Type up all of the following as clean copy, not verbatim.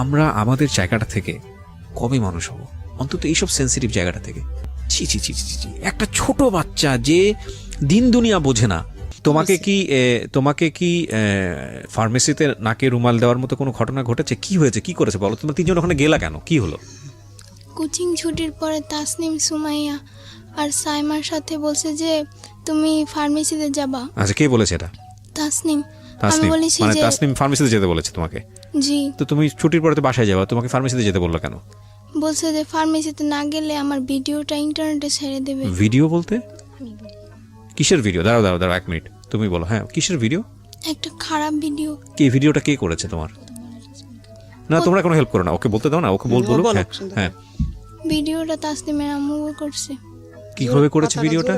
আমরা আমাদের জায়গাটা থেকে কবে মানুষ হব, অন্তত এইসব সেন্সিটিভ জায়গাটা থেকে। ছি ছি ছি ছি ছি, একটা ছোট বাচ্চা যে দিন দুনিয়া বোঝে না, তোমাকে কি ফার্মেসিতে নাকে রুমাল দেওয়ার মতো কোনো ঘটনা ঘটেছে? কি হয়েছে, কি করেছে বলো? তোমরা তিনজন ওখানে গেলা কেন, কি হলো? কোচিং ছুটির পরে তাসনিম, সুমাইয়া আর সাইমার সাথে বলছে যে তুমি ফার্মেসিতে যাবা। আচ্ছা, কে বলেছে এটা? তাসনিম। আমি তাসনিম, বলেছি মানে যে তাসনিম ফার্মেসিতে যেতে বলেছে তোমাকে? জি। তো তুমি ছুটির পরে তো বাসায় যাবা, তোমাকে ফার্মেসিতে যেতে বললো কেন? বলছে যে ফার্মেসিতে না গেলে আমার ভিডিওটা ইন্টারনেটে ছেড়ে দেবে। ভিডিও বলতে কিসের ভিডিও? দাঁড়াও দাঁড়াও দাঁড়াও, 1 মিনিট, তুমি বলো। হ্যাঁ, কিসের ভিডিও? একটা খারাপ ভিডিও। কি ভিডিওটা কে করেছে তোমার? না, তোমরা কোনো হেল্প করো না, ওকে বলতে দাও না, ওকে বলবো। হ্যাঁ হ্যাঁ, ভিডিওটা তাসনিমের আম্মু করছে। কিভাবে করেছে ভিডিওটা?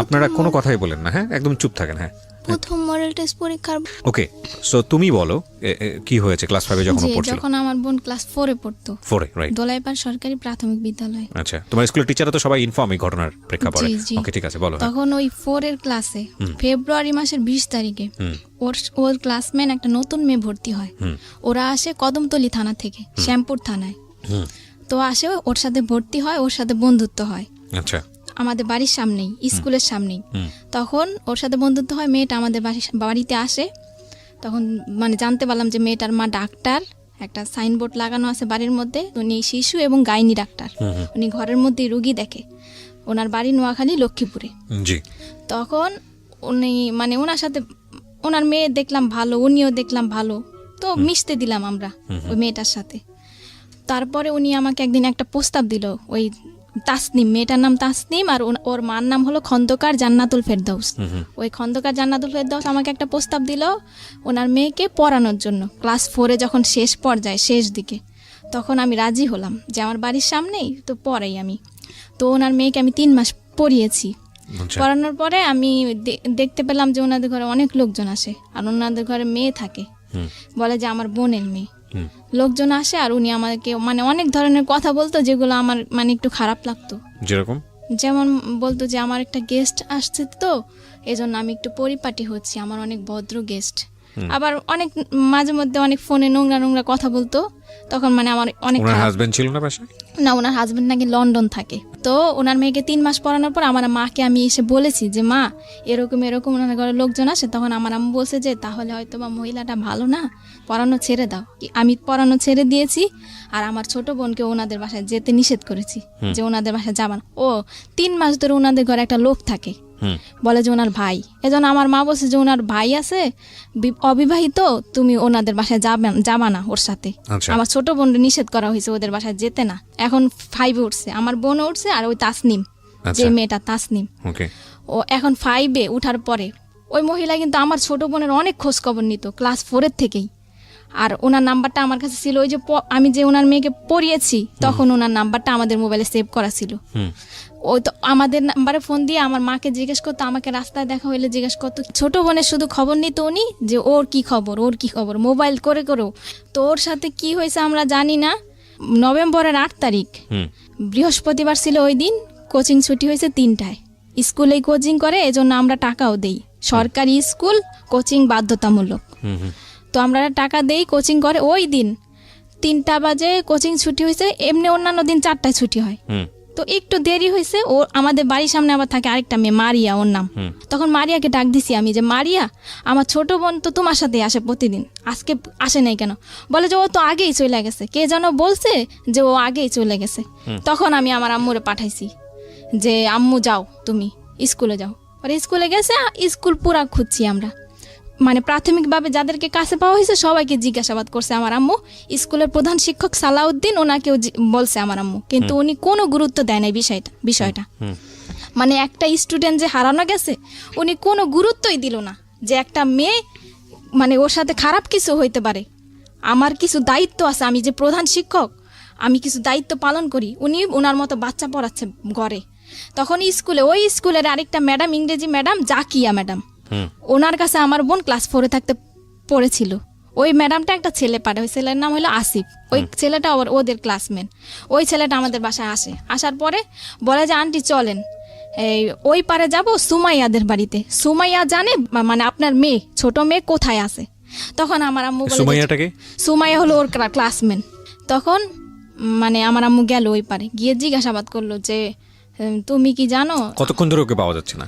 আপনারা কোনো কথাই বলেন না, হ্যাঁ, একদম চুপ থাকেন। হ্যাঁ, প্রথম মডেল টেস্ট পরীক্ষার। ওকে, সো তুমি বলো কি হয়েছে ক্লাস 5 এ যখন পড়ছিল? যখন আমার বোন ক্লাস 4 এ পড়তো। 4 এ, রাইট। দোলাইপাড় সরকারি প্রাথমিক বিদ্যালয়। আচ্ছা, তোমার স্কুলের টিচাররা তো সবাই ইনফর্ম এই ঘটনার প্রেক্ষাপটে? ওকে, ঠিক আছে, বলো। তখন ওই 4 এর ক্লাসে ফেব্রুয়ারি মাসের 20 তারিখে ওর ক্লাসমেট একটা নতুন মেয়ে ভর্তি হয়। ওরা আসে কদমতলী থানা থেকে, শ্যামপুর থানায়। তো আসে, ওর সাথে ভর্তি হয়, ওর সাথে বন্ধুত্ব হয়। আচ্ছা, আমাদের বাড়ির সামনেই, স্কুলের সামনেই। তখন ওর সাথে বন্ধুত্ব হয়, মেয়েটা আমাদের বাড়িতে আসে। তখন মানে জানতে পারলাম যে মেয়েটার মা ডাক্তার, একটা সাইনবোর্ড লাগানো আছে বাড়ির মধ্যে, উনি শিশু এবং গাইনি ডাক্তার। উনি ঘরের মধ্যে রুগী দেখে। ওনার বাড়ি নোয়াখালী, লক্ষ্মীপুরে। জি। তখন উনি মানে ওনার সাথে, ওনার মেয়ে দেখলাম ভালো, উনিও দেখলাম ভালো, তো মিশতে দিলাম আমরা ওই মেয়েটার সাথে। তারপরে উনি আমাকে একদিন একটা প্রস্তাব দিল, ওই তাসনিম, মেয়েটার নাম তাসনিম, আর ওর মার নাম হলো খন্দকার জান্নাতুল ফেরদৌস। ওই খন্দকার জান্নাতুল ফেরদৌস আমাকে একটা প্রস্তাব দিল ওনার মেয়েকে পড়ানোর জন্য। ক্লাস 4 এ যখন শেষ পর্যায়ে, শেষ দিকে, তখন আমি রাজি হলাম যে আমার বাড়ির সামনেই তো পড়াই আমি। তো ওনার মেয়েকে আমি 3 মাস পড়িয়েছি। পড়ানোর পরে আমি দেখতে পেলাম যে ওনাদের ঘরে অনেক লোকজন আসে, আর ওনাদের ঘরে মেয়ে থাকে, বলে যে আমার বোনের মেয়ে। লোকজন আসে আর উনি আমাকে মানে অনেক ধরনের কথা বলতো, যেগুলো আমার মানে একটু খারাপ লাগতো। যেমন বলতো যে আমার একটা গেস্ট আসছে, তো এজন্য আমি একটু পরিপাটি হচ্ছি, আমার অনেক ভদ্র গেস্ট। আবার অনেক মাঝে মধ্যে অনেক ফোনে নোংরা নোংরা কথা বলতো। তখন মানে আমার অনেক হাজবেন্ড ছিল না বাসায়? না, ওনার হাজবেন্ড নাকি লন্ডন থাকে। তো ওনার মেয়েকে 3 মাস পড়ানোর পর আমার মাকে আমি এসে বলেছি যে মা, এরকম এরকম ওনার ঘরে লোকজন আসে। তখন আমার আম্মু বলছে যে তাহলে হয়তো বা মহিলাটা ভালো না, পড়ানো ছেড়ে দাও। আমি পড়ানো ছেড়ে দিয়েছি, আর আমার ছোট বোনকে ওনাদের বাসায় যেতে নিষেধ করেছি, যে ওনাদের বাসায় যাবা না। ও 3 মাস ধরে ওনাদের ঘরে একটা লোক থাকে, বলে যে ওনার ভাই। এজন্য আমার মা বলছে যে ওনার ভাই আছে অবিবাহিত, তুমি ওনাদের বাসায় যাবা না ওর সাথে। আমার ছোট বোন নিষেধ করা হয়েছে ওদের বাসায় যেতে না। এখন 5 এ উঠছে, আমার বোন উঠছে, আর ওই তাসনিম, যে মেয়েটা তাসনিম, ও এখন 5 এ উঠার পরে ওই মহিলা কিন্তু আমার ছোট বোনের অনেক খোঁজ খবর নিত ক্লাস 4 এর থেকেই। আর ওনার নাম্বারটা আমার কাছে ছিল, ওই যে আমি যে ওনার মেয়েকে পড়িয়েছি তখন ওনার নাম্বারটা আমাদের মোবাইলে সেভ করা ছিল। ওই তো আমাদের নাম্বারে ফোন দিয়ে আমার মাকে জিজ্ঞেস করতো, আমাকে রাস্তায় দেখা হইলে জিজ্ঞেস করতো। ছোট বোনের শুধু খবর নিত উনি, যে ওর কি খবর, ওর কি খবর, মোবাইল করে করেও। তো ওর সাথে কি হয়েছে আমরা জানি না। নভেম্বরের 8 তারিখ বৃহস্পতিবার ছিল, ওই দিন কোচিং ছুটি হয়েছে 3টায়। স্কুলেই কোচিং করে, এজন্য আমরা টাকাও দেই। সরকারি স্কুল, কোচিং বাধ্যতামূলক। তো আমরা টাকা দেই, কোচিং করে। ওই দিন 3টা বাজে কোচিং ছুটি হয়েছে। এমনি অন্যান্য দিন 4টায় ছুটি হয়, তো একটু দেরি হয়েছে। ও আমাদের বাড়ির সামনে আবার থাকে আরেকটা মেয়ে, মারিয়া ওর নাম। তখন মারিয়াকে ডাক দিছি আমি, যে মারিয়া, আমার ছোট বোন তো তোমার সাথে আসে প্রতিদিন, আজকে আসে নাই কেন? বলে যে ও তো আগেই চলে গেছে, কে যেন বলছে যে ও আগেই চলে গেছে। তখন আমি আমার আম্মুরে পাঠাইছি যে আম্মু যাও, তুমি স্কুলে যাও। আর স্কুলে গেছে, স্কুল পুরা খুঁজছি আমরা, মানে প্রাথমিকভাবে যাদেরকে কাছে পাওয়া হয়েছে সবাইকে জিজ্ঞাসাবাদ করছে আমার আম্মু। স্কুলের প্রধান শিক্ষক সালাউদ্দিন, ওনাকেও বলছে আমার আম্মু, কিন্তু উনি কোনো গুরুত্ব দেয় নাই বিষয়টা। মানে একটা স্টুডেন্ট যে হারানো গেছে, উনি কোনো গুরুত্বই দিল না যে একটা মেয়ে মানে ওর সাথে খারাপ কিছু হইতে পারে। আমার কিছু দায়িত্ব আছে, আমি যে প্রধান শিক্ষক, আমি কিছু দায়িত্ব পালন করি। উনি ওনার মতো বাচ্চা পড়াচ্ছে ঘরে। তখন স্কুলে, ওই স্কুলের আরেকটা ম্যাডাম, ইংরেজি ম্যাডাম জাকিয়া ম্যাডাম, ওনার কাছে আমার বোন ক্লাস 4 এ থাকতে পড়েছিল। ওই ম্যাডামটা একটা ছেলে পাঠায়, ওই ছেলের নাম হলো আসিফ। ওই ছেলেটা ওদের ক্লাসমেট। ওই ছেলেটা আমাদের বাসায় আসে, আসার পরে বলে যে আন্টি চলেন এই ওই পারে যাব সুমাইয়াদের বাড়িতে। সুমাইয়া জানে মানে আপনার মেয়ে, ছোট মেয়ে কোথায় আছে। তখন আমার আম্মু বলে যে, সুমাইয়াটাকে সুমাইয়া হলো ওর ক্লাসমেট। তখন মানে আমার আম্মু গেল ওই পারে, গিয়ে জিজ্ঞাসাবাদ করলো যে তুমি কি জানো। কতক্ষণ ধরে ওকে পাওয়া যাচ্ছে না?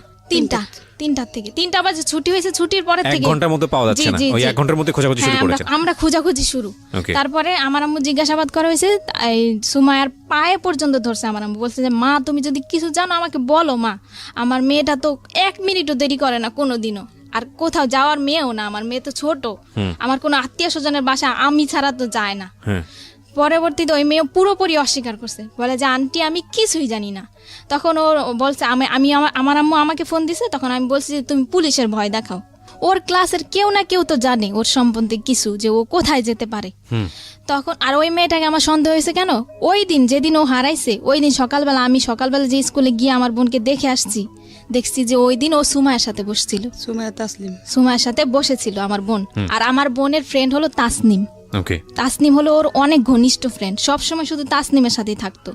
3টার থেকে 3টা বাজে ছুটি হয়েছে, ছুটির পরের 1 থেকে ঘন্টার মধ্যে পাওয়া যাচ্ছে না, জি, ওই জি। 1 ঘন্টার মধ্যে খোঁজাখুঁজি শুরু হ্যাঁ, করেছেন। আমরা খোঁজাখুঁজি শুরু। Okay. তারপরে আমার আম্মু জিজ্ঞাসাবাদ করা হয়েছে, এই সুমাইয়ার পায়ে পর্যন্ত ধরছে আমার আম্মু, বলছে যে মা তুমি যদি কিছু জানো আমাকে বলো মা, আমার মেয়েটা তো 1 মিনিটও দেরি করে না কোনোদিনও, আর কোথাও যাওয়ার মেয়েও না, আমার মেয়ে তো ছোট, আমার কোনো আত্মীয় স্বজনের বাসা আমি ছাড়া তো যায় না। হ্যাঁ, পরবর্তীতে ওই মেয়ে পুরোপুরি অস্বীকার করছে, বলে যে আন্টি আমি কিছুই জানি না। তখন ও বলছে আমার আম্মু আমাকে ফোন দিছে, তখন আমি বলছি যে তুমি পুলিশের ভয় দেখাও। ওর ক্লাসের কেউ না কেউ তো জানে ওর সম্বন্ধে কিছু, যে ও কোথায় যেতে পারে। তখন আর ওই মেয়েটাকে আমার সন্দেহ হয়েছে কেন, ওই দিন যেদিন ও হারাইছে ওই দিন সকালবেলা আমি যে স্কুলে গিয়ে আমার বোনকে দেখে আসছি, দেখছি যে ওই দিন ও সুমাইয়ের সাথে বসছিল, সুমাইয়ের সাথে বসেছিল আমার বোন। আর আমার বোনের ফ্রেন্ড হলো তাসনিম। ওকে। তাসনিম হলো ওর অনেক ঘনিষ্ঠ ফ্রেন্ড, সবসময় শুধু তাসনিমের সাথেই থাকতো।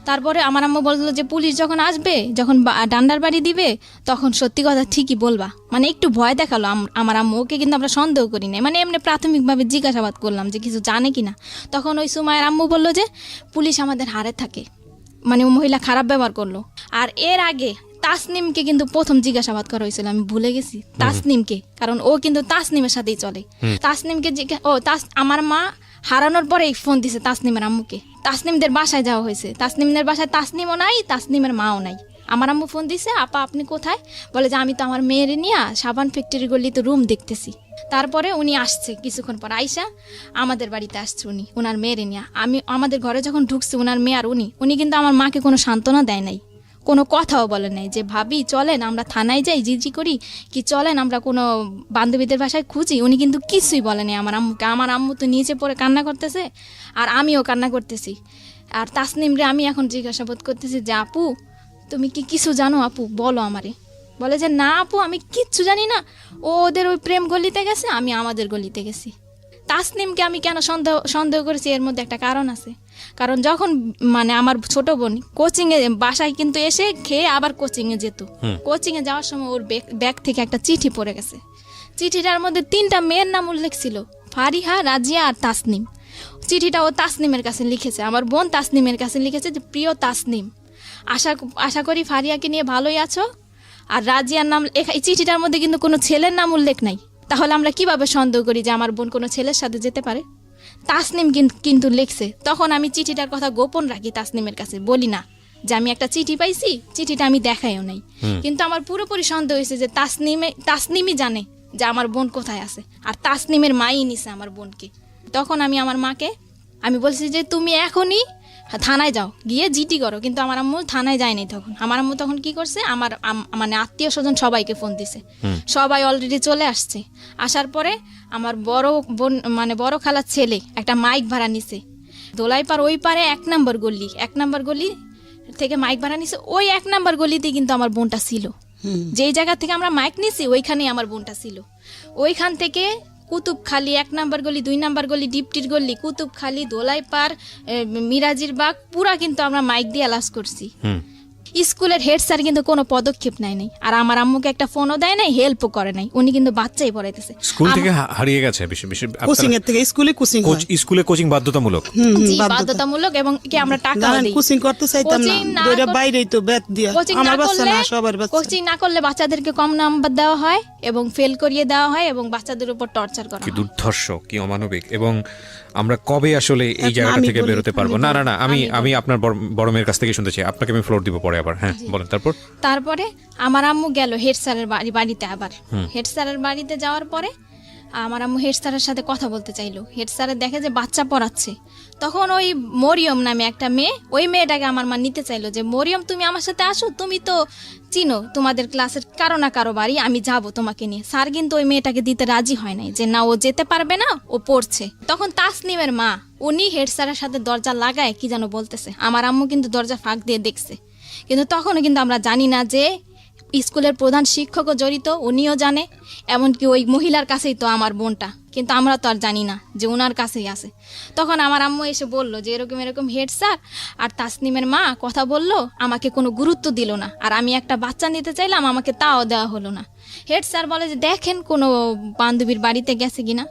তারপরে আমার আম্মু বললো যে পুলিশ যখন আসবে, যখন ডান্ডার বাড়ি দিবে, তখন সত্যি কথা ঠিকই বলবা, মানে একটু ভয় দেখালো আমার আম্মু। ওকে কিন্তু আমরা সন্দেহ করি না, মানে এমনি প্রাথমিকভাবে জিজ্ঞাসাবাদ করলাম যে কিছু জানে কিনা। তখন ওই সুমাইয়ের আম্মু বললো যে পুলিশ আমাদের হারে থাকে, মানে ও মহিলা খারাপ ব্যবহার করলো। আর এর আগে তাসনিমকে কিন্তু প্রথম জিজ্ঞাসাবাদ করা হয়েছিল, আমি ভুলে গেছি তাসনিমকে, কারণ ও কিন্তু তাসনিমের সাথেই চলে। তাসনিমকে আমার মা হারানোর পরেই ফোন দিছে তাসনিমের আম্মুকে, তাসনিমদের বাসায় যাওয়া হয়েছে। তাসনিমদের বাসায় তাসনিমও নাই, তাসনিমের মাও নাই। আমার আম্মু ফোন দিছে, আপা আপনি কোথায়? বলে যে আমি তো আমার মেয়ের নিয়ে সাবান ফ্যাক্টরি গলিতে রুম দেখতেছি। তারপরে উনি আসছে, কিছুক্ষণ পর আইসা আমাদের বাড়িতে আসছে উনি ওনার মেয়ের নিয়ে। আমাদের ঘরে যখন ঢুকছে ওনার মেয়ে আর উনি কিন্তু আমার মাকে কোনো সান্ত্বনা দেয় নাই, কোনো কথাও বলে নাই যে ভাবি চলেন আমরা থানায় যাই জিজি করি, কি চলেন আমরা কোনো বান্ধবীদের বাসায় খুঁজি। উনি কিন্তু কিছুই বলেনি আমার আম্মুকে। আমার আম্মু তো নিচে পড়ে কান্না করতেছে, আর আমিও কান্না করতেছি। আর তাসনিমরে আমি এখন জিজ্ঞাসাবাদ করতেছি যে আপু তুমি কি কিছু জানো, আপু বলো আমারে। বলে যে না আপু আমি কিচ্ছু জানি না, ও ওদের ওই প্রেম গলিতে গেছে, আমি আমাদের গলিতে গেছি। তাসনিমকে আমি কেন সন্দেহ করেছি, এর মধ্যে একটা কারণ আছে। কারণ যখন মানে আমার ছোট বোন কোচিংয়ে বাসায় কিন্তু এসে খেয়ে আবার কোচিংয়ে যেত, কোচিংয়ে যাওয়ার সময় ওর ব্যাগ থেকে একটা চিঠি পড়ে গেছে। চিঠিটার মধ্যে 3টা মেয়ের নাম উল্লেখ ছিল, ফারিহা, রাজিয়া আর তাসনিম। চিঠিটা ও তাসনিমের কাছে লিখেছে, আমার বোন তাসনিমের কাছে লিখেছে যে প্রিয় তাসনিম, আশা করি ফারিয়াকে নিয়ে ভালোই আছো। আর রাজিয়ার নাম এই চিঠিটার মধ্যে কিন্তু কোনো ছেলের নাম উল্লেখ নাই, তাহলে আমরা কিভাবে সন্দেহ করি যে আমার বোন কোনো ছেলের সাথে যেতে পারে? তাসনিম কিন্তু লিখছে। তখন আমি চিঠিটার কথা গোপন রাখি, তাসনিমের কাছে বলি না যে আমি একটা চিঠি পাইছি, চিঠিটা আমি দেখাইও নাই। কিন্তু আমার পুরোপুরি সন্দেহ হয়েছে যে তাসনিমই জানে যে আমার বোন কোথায় আছে, আর তাসনিমের মাই নিছে আমার বোনকে। তখন আমি আমার মাকে আমি বলছি যে তুমি এখনই থানায় যাও, গিয়ে জিটি করো। কিন্তু আমার আম্মু থানায় যায়নি। তখন আমার আম্মু তখন কি করছে, আমার মানে আত্মীয় স্বজন সবাইকে ফোন দিছে, সবাই অলরেডি চলে আসছে। আসার পরে আমার বড় বোন মানে বড় খালার ছেলে একটা মাইক ভাড়া নিছে, দোলাইপার ওই পারে 1 নম্বর গলি থেকে মাইক ভাড়া নিছে। ওই 1 নম্বর গলিতে কিন্তু আমার বোনটা ছিল, যেই জায়গা থেকে আমরা মাইক নিছি ওইখানেই আমার বোনটা ছিল। ওইখান থেকে কুতুবখালী 1 নম্বর গলি, 2 নম্বর গলি, ডিপটির গলি, কুতুবখালী, দোলাইপার, মিরাজির বাগ পুরা কিন্তু আমরা মাইক দিয়ে অ্যালাউন্স করছি। স্কুলের হেড স্যার কিন্তু কোনো পদক্ষেপ নেয় নাই, আর আমার আম্মুকে একটা ফোনও দেয় নাই, হেল্পও করে নাই। উনি কিন্তু বাচ্চাই পড়াইতেছে। স্কুল থেকে হারিয়ে গেছে কোচিং এর থেকে স্কুলে কোচিং বাধ্যতামূলক, জি বাধ্যতামূলক, এবং কি আমরা টাকা দেই। কোচিং করতে চাইতাম না, দুইটা বাইরেই তো বেত দিয়া, আমার বাচ্চা না সবার বাচ্চা। কোচিং না করলে বাচ্চাদেরকে কম নাম্বার দেওয়া হয় এবং ফেল করিয়ে দেওয়া হয় এবং বাচ্চাদের উপর টর্চার করা কি হয়। দুর্ধর্ষ, কি অমানবিক। এবং আমরা কবে আসলে এই জায়গাটা থেকে বেরোতে পারবো? না আমি আপনার বড় মেয়ের কাছ থেকে শুনতে চাই, আপনাকে আমি ফ্লোর দিব পরে আবার। হ্যাঁ বলেন। তারপরে আমার আম্মু গেল হেড স্যারের বাড়িতে। আবার হেড স্যারের বাড়িতে যাওয়ার পরে আমার আম্মু হেড স্যারের সাথে কথা বলতে চাইলো। হেড স্যারের দেখে যে বাচ্চা পড়াচ্ছে। তখন ওই মরিয়ম নামে একটা মেয়ে, ওই মেয়েটাকে আমার মা নিতে চাইলো যে মরিয়ম তুমি আমার সাথে আসো, তুমি তো চিনো তোমাদের ক্লাসের কারো না কারো বাড়ি, আমি যাব তোমাকে নিয়ে। স্যার কিন্তু ওই মেয়েটাকে দিতে রাজি হয় নাই, যে না ও যেতে পারবে না, ও পড়ছে। তখন তাসনিমের মা উনি হেড স্যারের সাথে দরজা লাগায় কি যেন বলতেছে। আমার আম্মু কিন্তু দরজা ফাঁক দিয়ে দেখছে, কিন্তু তখনও কিন্তু আমরা জানি না যে স্কুলের প্রধান শিক্ষকও জড়িত, উনিও জানে। এমনকি ওই মহিলার কাছেই তো আমার বোনটা কিন্তু আমরা তো আর জানি না যে ওনার কাছেই আছে। তখন আমার আম্মু এসে বলল যে এরকম এরকম হেড স্যার আর তাসনিমের মা কথা বললো, আমাকে কোনো গুরুত্ব দিল না, আর আমি একটা বাচ্চা নিতে চাইলাম, আমাকে তাও দেওয়া হলো না। হেড স্যার বলে যে দেখেন কোনো বান্ধবীর বাড়িতে গেছে কিনা,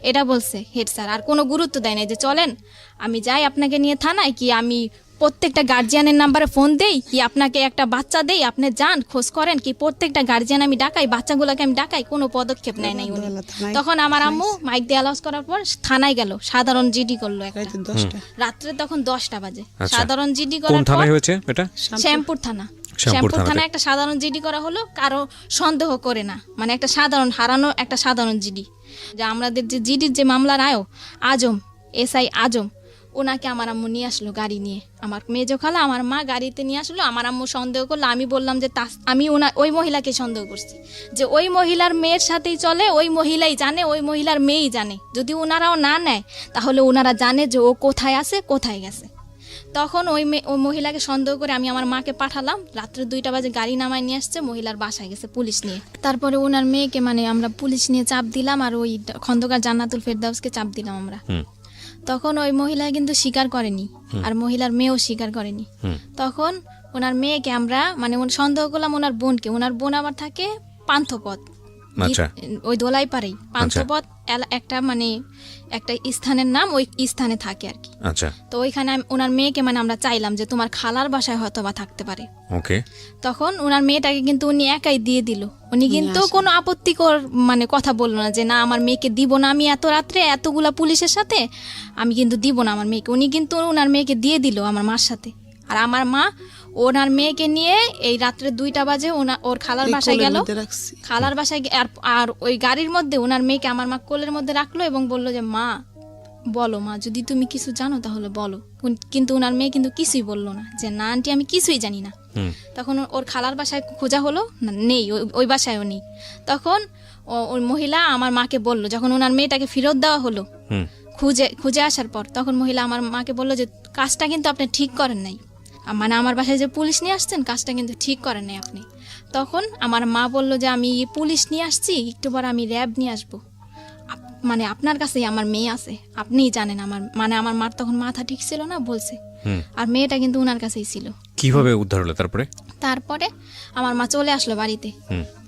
এটা বলছে হেড স্যার, আর কোনো গুরুত্ব দেয় না যে চলেন আমি যাই আপনাকে নিয়ে থানায়, কি আমি প্রত্যেকটা গার্জিয়ানের নাম্বারে ফোন দেই, কি আপনাকে একটা বাচ্চা দেই, আপনি যান খোঁজ করেন, কি প্রত্যেকটা গার্জিয়ান আমি ডাকাই, বাচ্চাগুলোকে আমি ডাকাই, কোনো পদক্ষেপ নেয় নাই উনি। তখন আমার আম্মু মাইক দিয়ে অ্যালাউন্স করার পর থানায় গেল, সাধারণ জিডি করলো একটা রাত্রে, তখন 10টা বাজে। সাধারণ জিডি কোন করার পর থানায় হয়েছে এটা? শ্যামপুর থানা। শ্যামপুর থানায় একটা সাধারণ জিডি করা হলো, কারো সন্দেহ করে না, মানে একটা সাধারণ হারানো একটা সাধারণ জিডি। যে আমাদের যে জিডির যে মামলার আয়ো আজম, এসআই আজম, ওনাকে আমার আম্মু নিয়ে আসলো গাড়ি নিয়ে, আমার মেজো খালা আমার মা গাড়িতে নিয়ে আসলো। আমার আম্মু সন্দেহ করলো, আমি বললাম যে আমি ওই মহিলাকে সন্দেহ করছি, যে ওই মহিলার মেয়ের সাথেই চলে, ওই মহিলাই জানে, ওই মহিলার মেয়েই জানে, যদি ওনারাও না নেয় তাহলে ওনারা জানে যে ও কোথায় আছে, কোথায় গেছে। তখন ওই মহিলাকে সন্দেহ করে আমি আমার মাকে পাঠালাম, রাত্রে 2টা বাজে গাড়ি নামায় নিয়ে আসছে, মহিলার বাসায় গেছে পুলিশ নিয়ে। তারপরে ওনার মেয়েকে মানে আমরা পুলিশ নিয়ে চাপ দিলাম, আর ওই খন্দকার জান্নাতুল ফেরদাউসকে চাপ দিলাম আমরা। তখন ওই মহিলা কিন্তু স্বীকার করেনি, আর মহিলার মেয়েও স্বীকার করেনি। তখন ওনার মেয়েকে আমরা মানে সন্দেহ করলাম ওনার বোনকে, ওনার বোন আবার থাকে পান্থপথ, ওই দোলাই পারেই পান্থপথ একটা মানে একটা স্থানের নাম, ওই স্থানে থাকে আর কি। তো ওইখানে ওনার মেয়েকে মানে আমরা চাইলাম যে তোমার খালার বাসায় হয়তো বা থাকতে পারে। তখন ওনার মেয়েটাকে কিন্তু উনি একাই দিয়ে দিল, উনি কিন্তু কোনো আপত্তিকর মানে কথা বললো না যে না আমার মেয়েকে দিব না, আমি এত রাত্রে এতগুলা পুলিশের সাথে আমি কিন্তু দিব না আমার মেয়েকে। উনি কিন্তু ওনার মেয়েকে দিয়ে দিল আমার মার সাথে। আর আমার মা ওনার মেয়েকে নিয়ে এই রাত্রে 2টা বাজে ওর খালার বাসায় গেল, খালার বাসায় আর ওই গাড়ির মধ্যে ওনার মেয়েকে আমার মা কোলের মধ্যে রাখলো এবং বললো যে মা বলো, মা যদি তুমি কিছু জানো তাহলে বলো। কিন্তু ওনার মেয়ে কিন্তু কিছুই বললো না, যে না আন্টি আমি কিছুই জানি না। তখন ওর খালার বাসায় খোঁজা হলো, নেই, ওই বাসায়ও নেই। তখন ওই মহিলা আমার মাকে বললো, যখন ওনার মেয়েটাকে ফেরত দেওয়া হলো খুঁজে আসার পর, তখন মহিলা আমার মাকে বললো যে কাজটা কিন্তু আপনি ঠিক করেন নাই, মানে আমার বাসায় যে পুলিশ নিয়ে আসছেন কাজটা কিন্তু ঠিক করেন নাই আপনি। তখন আমার মা বলল যে আমি পুলিশ নিয়ে আসছি, একটু পর আমি র্যাব নিয়ে আসবো, মানে আপনার কাছেই আমার মেয়ে আছে, আপনিই জানেন। আমার মানে আমার মার তখন মাথা ঠিক ছিল না, বলছে। আর মেয়েটা কিন্তু ওনার কাছেই ছিল। কিভাবে উদ্ধার হলো তারপরে আমার মা চলে আসলো বাড়িতে।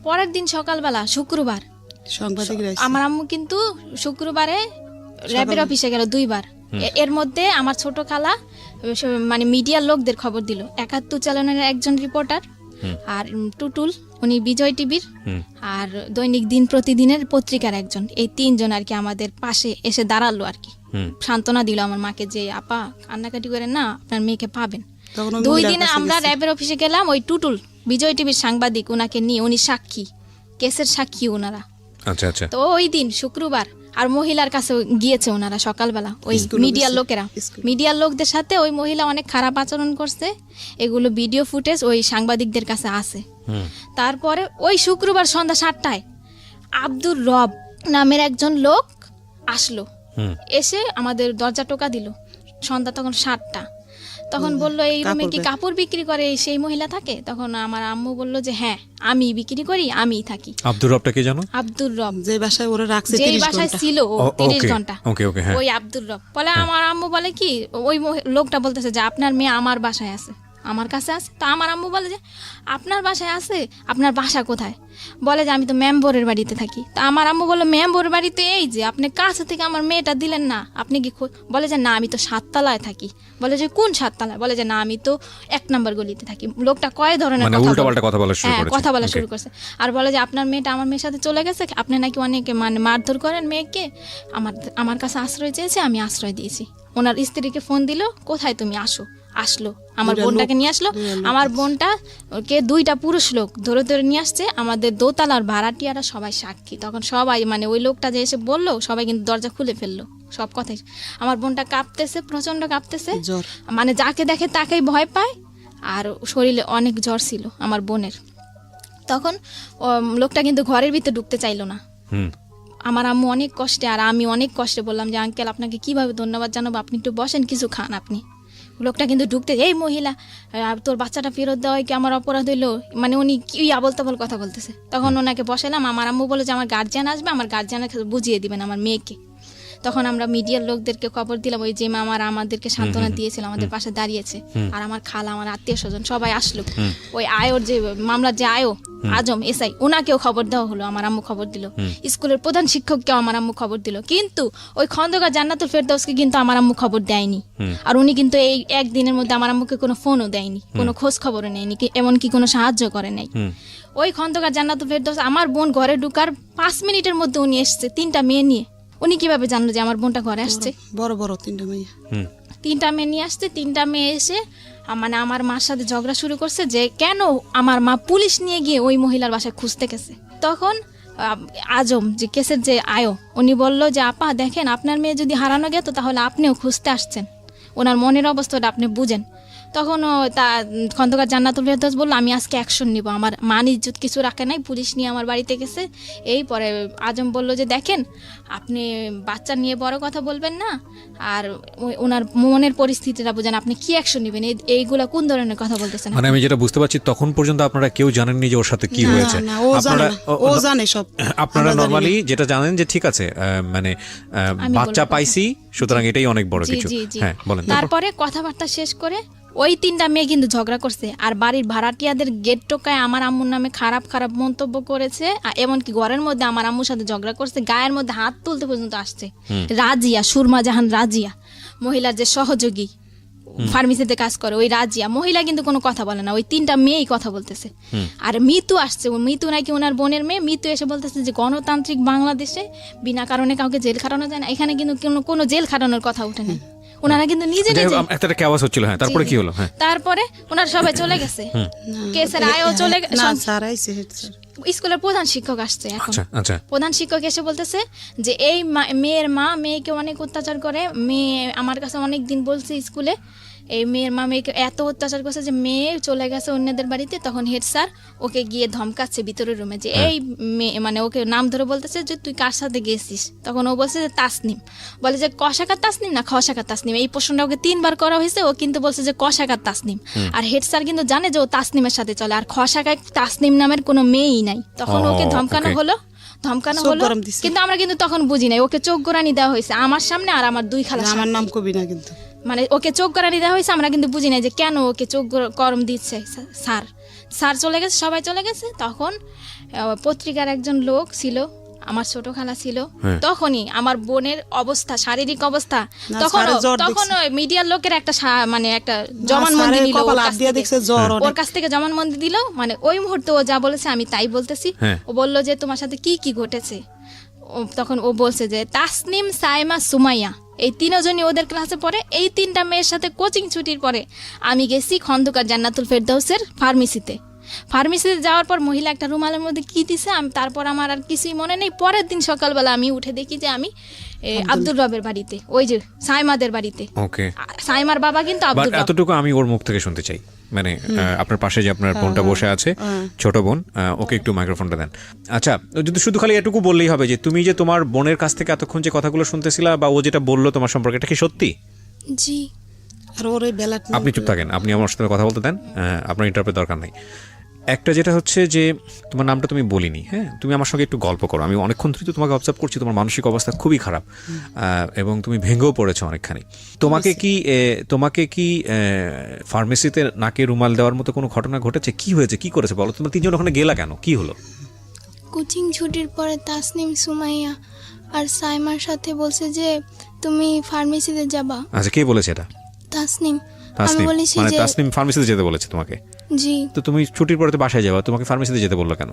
পরের দিন সকালবেলা শুক্রবার আমার আম্মু কিন্তু শুক্রবারে র্যাবের অফিসে গেল 2বার। এর মধ্যে আমার ছোট খালা মানে মিডিয়ার লোকদের খবর দিল, 71 চ্যানেলের একজন রিপোর্টার, আর টুটুল উনি বিজয় টিভির, আর দৈনিক দিন প্রতিদিনের পত্রিকার একজন, এই 3 জন আর কি আমাদের পাশে এসে দাঁড়ালো আর কি, সান্ত্বনা দিল আমার মাকে যে আপা কান্নাকাটি করেন না, আপনার মেয়েকে পাবেন। 2 দিনে আমরা র্যাবের অফিসে গেলাম, ওই টুটুল বিজয় টিভির সাংবাদিক ওনাকে নিয়ে, উনি সাক্ষী, কেসের সাক্ষী ওনারা। তো ওই দিন শুক্রবার আর মহিলার কাছে গিয়েছে ওনারা সকালবেলা, ওই মিডিয়ার লোকেরা, মিডিয়ার লোকদের সাথে ওই মহিলা অনেক খারাপ আচরণ করছে, এগুলো ভিডিও ফুটেজ ওই সাংবাদিকদের কাছে আছে। তারপরে ওই শুক্রবার সন্ধ্যা 7টায় আব্দুর রব নামের একজন লোক আসলো, এসে আমাদের দরজা টোকা দিল। সন্ধ্যা তখন 7টা। তখন বললো এই রুমে কি কাপড় বিক্রি করে সেই মহিলা থাকে? তখন আমার আম্মু বললো যে হ্যাঁ আমি বিক্রি করি, আমিই থাকি। আব্দুর রবটা কে জানো? আব্দুর রব, যে বাসায় ওরা রাখছে, যে বাসায় ছিল 30 ঘন্টা, হ্যাঁ। ওই আব্দুর রব বলে। আমার আম্মু বলে কি ওই লোকটা বলতেছে যে আপনার মেয়ে আমার বাসায় আছে, আমার কাছে আছে। তো আমার আম্মু বলে যে আপনার বাসায় আছে, আপনার বাসা কোথায়? বলে যে আমি তো মেম্বরের বাড়িতে থাকি। তা আমার আম্মু বললো মেম্বরের বাড়িতে এই যে আপনি কাছে থেকে আমার মেয়েটা দিলেন না, আপনি কি? বলে যে না আমি তো 7 তলায় থাকি। বলে যে কোন 7 তলায়? বলে যে না আমি তো 1 নম্বর গলিতে থাকি। লোকটা কয় ধরনের কথা বলা শুরু করছে, আর বলে যে আপনার মেয়েটা আমার মেয়ের সাথে চলে গেছে, আপনি নাকি অনেকে মানে মারধর করেন মেয়েকে, আমার কাছে আশ্রয় চেয়েছে, আমি আশ্রয় দিয়েছি। ওনার স্ত্রীকে ফোন দিল, কোথায় তুমি? আসলো আমার বোনটাকে নিয়ে আসলো। আমার বোনটা কে 2টা পুরুষ লোক ধরে ধরে নিয়ে আসছে, আমাদের দোতলার ভাড়াটিয়ারা সবাই সাক্ষী। তখন সবাই মানে ওই লোকটা যে এসে বললো, সবাই কিন্তু দরজা খুলে ফেললো, সব কথাই। আমার বোনটা কাঁপতেছে, প্রচন্ড কাঁপতেছে, মানে যাকে দেখে তাকেই ভয় পায়, আর শরীরে অনেক জ্বর ছিল আমার বোনের। তখন লোকটা কিন্তু ঘরের ভিতরে ঢুকতে চাইলো না। আমার আম্মু অনেক কষ্টে আর আমি অনেক কষ্টে বললাম যে আঙ্কেল আপনাকে কিভাবে ধন্যবাদ জানাবো, আপনি একটু বসেন, কিছু খান আপনি। লোকটা কিন্তু ঢুকতে, এই মহিলা তোর বাচ্চাটা ফেরত দেওয়ায় কি আমার অপরাধ হইলো, মানে উনি কি আবল তাবল কথা বলতেছে। তখন ওনাকে বসালাম, আমার আম্মু বলে যে আমার গার্জিয়ান আসবে, আমার গার্জিয়ানকে বুঝিয়ে দিবেন আমার মেয়েকে। তখন আমরা মিডিয়ার লোকদেরকে খবর দিলাম, ওই যে আমাদেরকে সান্ত্বনা দিয়েছিল, আমাদের পাশে দাঁড়িয়েছে, আর আমার খালা, আমার আত্মীয় স্বজন সবাই আসলো। ওই আয়োর যে মামলার যে আজম এসআই, ওনাকেও খবর দেওয়া হলো, আমার আম্মু খবর দিল। স্কুলের প্রধান শিক্ষককেও আমার আম্মু খবর দিল, কিন্তু ওই খন্দকার জান্নাতুল ফেরদৌসকে কিন্তু আমার আম্মু খবর দেয়নি। আর উনি কিন্তু এই একদিনের মধ্যে আমার আম্মুকে কোনো ফোনও দেয়নি, কোনো খোঁজ খবরও নেয়নি, এমনকি কোনো সাহায্য করে নাই। ওই খন্দকার জান্নাতুল ফেরদৌস আমার বোন ঘরে ঢুকার 5 মিনিটের মধ্যে উনি এসছে 3টা মেয়ে নিয়ে। উনি কিভাবে জানলো যে আমার বোনটা ঘরে আসছে? বড় বড় 3টা মেয়ে, 3টা মেয়ে নিয়ে আসছে। 3টা মেয়ে এসে মানে আমার মার সাথে ঝগড়া শুরু করছে যে কেন আমার মা পুলিশ নিয়ে গিয়ে ওই মহিলার বাসায় খুঁজতে গেছে। তখন আজম যে কেসের যে উনি বলল যে আপা দেখেন, আপনার মেয়ে যদি হারানো গেত তাহলে আপনিও খুঁজতে আসছেন, ওনার মনের অবস্থাটা আপনি বুঝেন। তখন খন্দকার জান্নাতুল ফেরদৌস বললো আমি আজকে অ্যাকশন নিব, আমার মান ইজ্জত কিছু রাখে নাই, পুলিশ নিয়ে আমার বাড়িতে গেছে। এই পরে আজম বলল যে দেখেন, আপনি বাচ্চা নিয়ে বড় কথা বলবেন না, আর ওনার মনের পরিস্থিতিটা বুঝেন, আপনি কি অ্যাকশন নেবেন, এইগুলা কোন ধরনের কথা বলতেছেন? মানে আমি যেটা বুঝতে পারছি, তখন পর্যন্ত আপনারা কেউ জানেননি যে ওর সাথে কি হয়েছে। ও জানে সব। আপনারা নরমালি যেটা জানেন যে ঠিক আছে, মানে বাচ্চা পাইছি, সুতরাং এটাই অনেক বড় কিছু। হ্যাঁ বলেন। তারপরে কথাবার্তা শেষ করে ওই 3টা মেয়ে কিন্তু ঝগড়া করছে, আর বাড়ির ভাড়াটিয়াদের গেট টোকায় আমার আম্মুর নামে খারাপ খারাপ মন্তব্য করেছে, এমনকি ঘরের মধ্যে আমার আম্মুর সাথে ঝগড়া করছে, গায়ের মধ্যে হাত তুলতে পর্যন্ত আসছে। রাজিয়া, সুরমা জাহান রাজিয়া, মহিলার যে সহযোগী ফার্মেসিতে কাজ করে, ওই রাজিয়া মহিলা কিন্তু কোনো কথা বলে না, ওই 3টা মেয়েই কথা বলতেছে। আর মিতু আসছে, মিতু নাকি ওনার বোনের মেয়ে। মিতু এসে বলতেছে যে গণতান্ত্রিক বাংলাদেশে বিনা কারণে কাউকে জেল খাটানো যায় না, এখানে কিন্তু কোনো জেল খাটানোর কথা উঠে নেই। ওনারা কিন্তু নিজে নিজে একটা কেওয়াস হচ্ছিল। হ্যাঁ, তারপরে কি হলো? হ্যাঁ, তারপরে ওনারা সবাই চলে গেছে, কেসের চলে গেছে। স্কুলের প্রধান শিক্ষক আসছে এখন। আচ্ছা, প্রধান শিক্ষক এসে বলতেছে যে এই মেয়ের মা মেয়েকে অনেক অত্যাচার করে, মেয়ে আমার কাছে অনেক দিন বলছে স্কুলে, এই মেয়ের মা মেয়েকে এত অত্যাচার করছে যে মেয়ে চলে গেছে অন্যদের বাড়িতে। তখন হেড স্যার ওকে গিয়ে ধমকাচ্ছে ভিতরের রুমে, যে এই মেয়ে, মানে ওকে নাম ধরে বলতেছে যে তুই কার সাথে গেছিস। তখন ও বলছে যে তাসনিম, বলে যে কশাকার তাসনিম না খসাকার তাসনিম। এই প্রশ্নটা ওকে 3বার করা হয়েছে, ও কিন্তু বলছে যে কশাকার তাসনিম। আর হেড স্যার কিন্তু জানে যে ও তাসনিমের সাথে চলে, আর খসাকার তাসনিম নামের কোনো মেয়েই নাই। তখন ওকে ধমকানো হলো, কিন্তু আমরা কিন্তু তখন বুঝি নাই, ওকে চোখ গোড়ানি দেওয়া হয়েছে আমার সামনে, আর আমার 2 খালা। আমার নাম কবি না, কিন্তু মানে ওকে চোখ গড়ানি দেওয়া হয়েছে, আমরা কিন্তু বুঝি নাই যে কেন ওকে চোখ গরম দিচ্ছে। স্যার চলে গেছে, সবাই চলে গেছে। তখন পত্রিকার একজন লোক ছিল, আমার ছোট খালা ছিল। তখনই আমার বোনের অবস্থা, শারীরিক অবস্থা, তখন মিডিয়ার লোকের একটা মানে একটা জবানবন্দি নিল, ওর কাছ থেকে জবানবন্দি দিল। মানে ওই মুহূর্তে ও যা বলেছে আমি তাই বলতেছি। ও বলল যে তোমার সাথে কি কি ঘটেছে। তখন ও বলছে যে তাসনিম, সাইমা, সুমাইয়া, এই 3জনই ওদের ক্লাসে পড়ে। এই 3টা মেয়ের সাথে কোচিং ছুটির পরে আমি গেছি খন্দকার জান্নাতুল ফেরদৌসের ফার্মেসিতে যাওয়ার পর মহিলা একটা রুমালের মধ্যে কি দিছে, তারপর আমার আর কিছুই মনে নেই। পরের দিন সকালবেলা আমি উঠে দেখি যে আমি আব্দুর রবের বাড়িতে, ওই যে সাইমাদের বাড়িতে। ওকে, সাইমার বাবা কিন্তু আব্দুর রব। এতটুকু আমি ওর মুখ থেকে শুনতে চাই, মানে আপনার পাশে যে আপনার বোনটা বসে আছে, ছোট বোন, ওকে একটু মাইক্রোফোনটা দেন। আচ্ছা, যদি শুধু খালি এটুকু বললেই হবে যে তুমি যে তোমার বোনের কাছ থেকে এতক্ষণ যে কথাগুলো শুনতেছিলা, বা ও যেটা বললো তোমার সম্পর্কে, এটা কি সত্যি? জি। আর ওর এই বেলা আপনি চুপ থাকেন, আপনি আমার সাথে কথা বলতে দেন, আপনার ইন্টারপ্রেট দরকার নাই। একটা যেটা হচ্ছে যে তোমার নামটা তুমি বলিনি, হ্যাঁ, তুমি আমার সঙ্গে একটু গল্প করো। আমি অনেকক্ষণ ধরে তোমাকে অবজার্ভ করছি, তোমার মানসিক অবস্থা খুবই খারাপ, এবং তুমি ভেঙেও পড়েছো অনেকখানি। তোমাকে কি ফার্মেসিতে নাকে রুমাল দেওয়ার মতো কোনো ঘটনা ঘটেছে? কি হয়েছে, কি করেছে বলো? তোমরা 3জন ওখানে গেলা কেন, কি হলো? কোচিং ছুটির পরে তাসনিম, সুমাইয়া আর সাইমার সাথে বলছে যে তুমি ফার্মেসিতে যাবা। আচ্ছা, কে বলেছে এটা? তাসনিম। আমি বলেছি মানে যে তাসনিম ফার্মেসিতে যেতে বলেছে তোমাকে? জি। তো তুমি ছুটির পরে তো বাসায় যাবা, তোমাকে ফার্মেসিতে যেতে বললো কেন?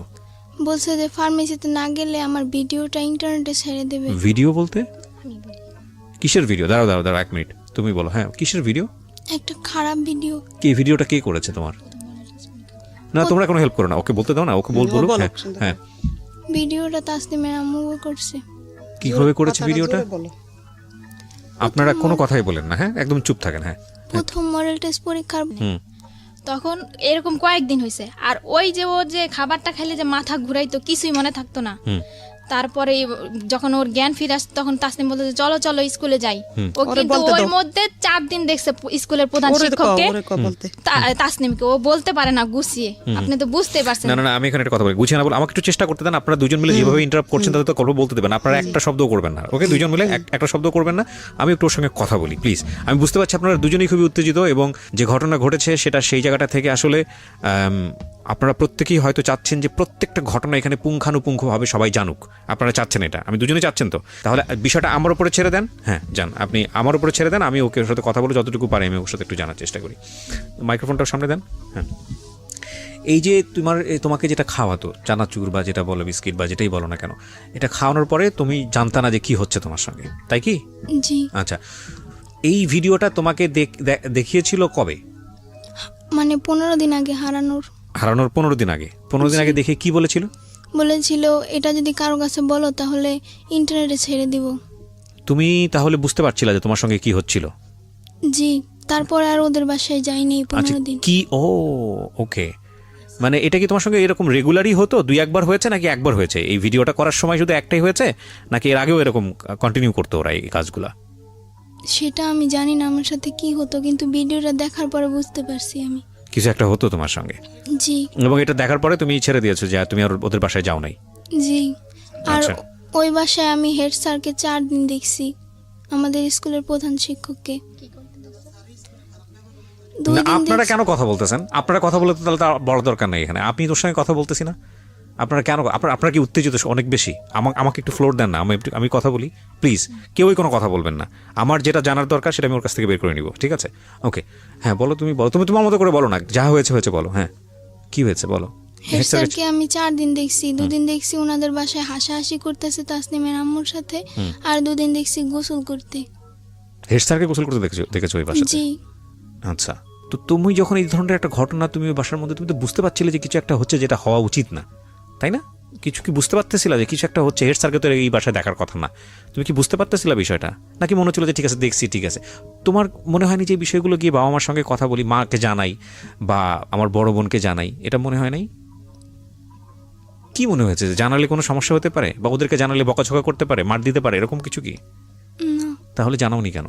বলছে যে ফার্মেসিতে না গেলে আমার ভিডিওটা ইন্টারনেটে ছেড়ে দেবে। ভিডিও বলতে কিসের ভিডিও? দাঁড়াও 1 মিনিট, তুমি বলো। হ্যাঁ, কিসের ভিডিও? একটা খারাপ ভিডিও। কি ভিডিওটা কে করেছে তোমার? না, তোমরা কোনো হেল্প করো না, ওকে বলতে দাও না, ওকে বলবো। হ্যাঁ, ভিডিওটা তাসনিমের আম্মু করছে। কিভাবে করেছে ভিডিওটা? আপনারা কোনো কথাই বলেন না, হ্যাঁ, একদম চুপ থাকেন। হ্যাঁ, প্রথম মডেল টেস্ট পরীক্ষার তখন এরকম কয়েকদিন হয়েছে। আর ওই যে ও যে খাবারটা খাইলে যে মাথা ঘুরাইতো, কিছুই মনে থাকতো না। তারপরে যখন ওর জ্ঞান ফিরে আসছে তখন তাসনিম বলতে যে চলো চলো স্কুলে যাই। ও ওরে কিন্তু বলতে ওর দাও। মধ্যে 4 দিন দেখছে স্কুলের প্রধান ওরে কও, শিক্ষককে ওরে কও বলতে। তাসনিমকে, ও বলতে পারে না গুছিয়ে, আপনি তো বুঝতেই পারছেন। না না না, আমি এখানে একটা কথা বলি, গুছিয়ে না বলে আমাকে একটু চেষ্টা করতে দেন। আপনারা দুজন মিলে যেভাবে ইন্টারাপ্ট করছেন তাতে তো গল্প বলতে দেবেন, আপনারা একটা শব্দ করবেন না, ওকে? দুজন মিলে একটা শব্দ করবেন না, আমি একটু ওর সঙ্গে কথা বলি প্লিজ। আমি বুঝতে পারছি আপনারা দুজনেই খুবই উত্তেজিত, এবং যে ঘটনা ঘটেছে সেটা সেই জায়গাটা থেকে আসলে আপনারা প্রত্যেকেই হয়তো চাচ্ছেন যে প্রত্যেকটা ঘটনা এখানে পুঙ্খানুপুঙ্খভাবে সবাই জানুক। আপনারা চাচ্ছেন এটা, আমি দুজনেই চাচ্ছেন। তো তাহলে বিষয়টা আমার উপরে ছেড়ে দেন। হ্যাঁ যান, আপনি আমার উপরে ছেড়ে দেন, আমি ওকে ওর সাথে কথা বলে যতটুকু পারি আমি ওর সাথে একটু জানার চেষ্টা করি। মাইক্রোফোনটাও সামনে দেন। হ্যাঁ, এই যে তোমাকে যেটা খাওয়াতো, চানাচুর বা যেটা বলো বিস্কিট বা যেটাই বলো না কেন, এটা খাওয়ানোর পরে তুমি জানতা না যে কি হচ্ছে তোমার সঙ্গে, তাই কি? জি। আচ্ছা, এই ভিডিওটা তোমাকে দেখিয়েছিল কবে? মানে 15 দিন আগে হারানোর 15 দিন আগে। 15 দিন আগে দেখে কি বলেছিল? বলেছিল এটা যদি কারো কাছে বলো তাহলে ইন্টারনেটে ছেড়ে দিব। তুমি তাহলে বুঝতে পারছিলা যে তোমার সঙ্গে কি হচ্ছিল? জি। তারপর আর ওদের বাসায় যাইনি এই আচ্ছা 15 দিন। কি, ও ওকে, মানে এটা কি তোমার সঙ্গে এরকম রেগুলারই হতো? 2-1 বার হয়েছে নাকি একবার হয়েছে? এই ভিডিওটা করার সময় শুধু একটাই হয়েছে নাকি এর আগেও এরকম কন্টিনিউ করতো ওরা এই কাজগুলা? সেটা আমি জানি না আমার সাথে কি হতো, কিন্তু ভিডিওটা দেখার পরে বুঝতে পারছি আমি কিছু একটা হতো তোমার সঙ্গে, জি। এবং এটা দেখার পরে তুমি ছেড়ে দিয়েছো যে তুমি আর ওদের বাসায় যাও নাই? জি। আর আচ্ছা। ওই বাসায় আমি হেড স্যারকে 4 দিন দেখছি, আমাদের স্কুলের প্রধান শিক্ষককে। 2 না, দিন আপনারা দেখছি। কেন কথা বলতেছেন? আপনারা কথা বলতে তাহলে তার বড় দরকার নেই এখানে, আপনি তোর সঙ্গে কথা বলতেছি না, আপনারা কেন আপনারা কি উত্তেজিত অনেক বেশি? আমাকে একটু ফ্লোর দেন না, আমি কথা বলি প্লিজ। কেউই কোনো কথা বলবেন না, আমার যেটা জানার দরকার সেটা আমি ওর কাছ থেকে বের করে নিব, ঠিক আছে? ওকে, হ্যাঁ বলো, তুমি বলো, তুমি তোমার মতো করে বলো না, যা হয়েছে হয়েছে বলো। হ্যাঁ কি হয়েছে বলো। হেড স্যারকে আমি 4 দিন দেখছি। 2 দিন দেখছি ওনাদের বাসায় হাসাহাসি করতেছে তাসনিমের আম্মুর সাথে, আর 2 দিন দেখছি গোসল করতে। হেড স্যারকে গোসল করতে দেখেছো ওই বাসাতে? জি। আচ্ছা, তো তুমি যখন এই ধরনের একটা ঘটনা তুমি ওই বাসার মধ্যে, তুমি তো বুঝতে পারছিলে যে কিছু একটা হচ্ছে যেটা হওয়া উচিত না, তাই না? কিছু কি বুঝতে পারতেছিলা যে কিছু একটা হচ্ছে? হেড স্যারকে তো এই বাসায় দেখার কথা না, তুমি কি বুঝতে পারতেছিলা বিষয়টা? নাকি মনে হচ্ছিল যে ঠিক আছে দেখছি, ঠিক আছে? তোমার মনে হয়নি যে এই বিষয়গুলো গিয়ে বাবা মার সঙ্গে কথা বলি, মাকে জানাই বা আমার বড় বোনকে জানাই, এটা মনে হয় নাই? কি মনে হয়েছে যে জানালে কোনো সমস্যা হতে পারে, বা ওদেরকে জানালে বকাঝকা করতে পারে, মার দিতে পারে, এরকম কিছু কি? না, তাহলে জানাওনি কেন?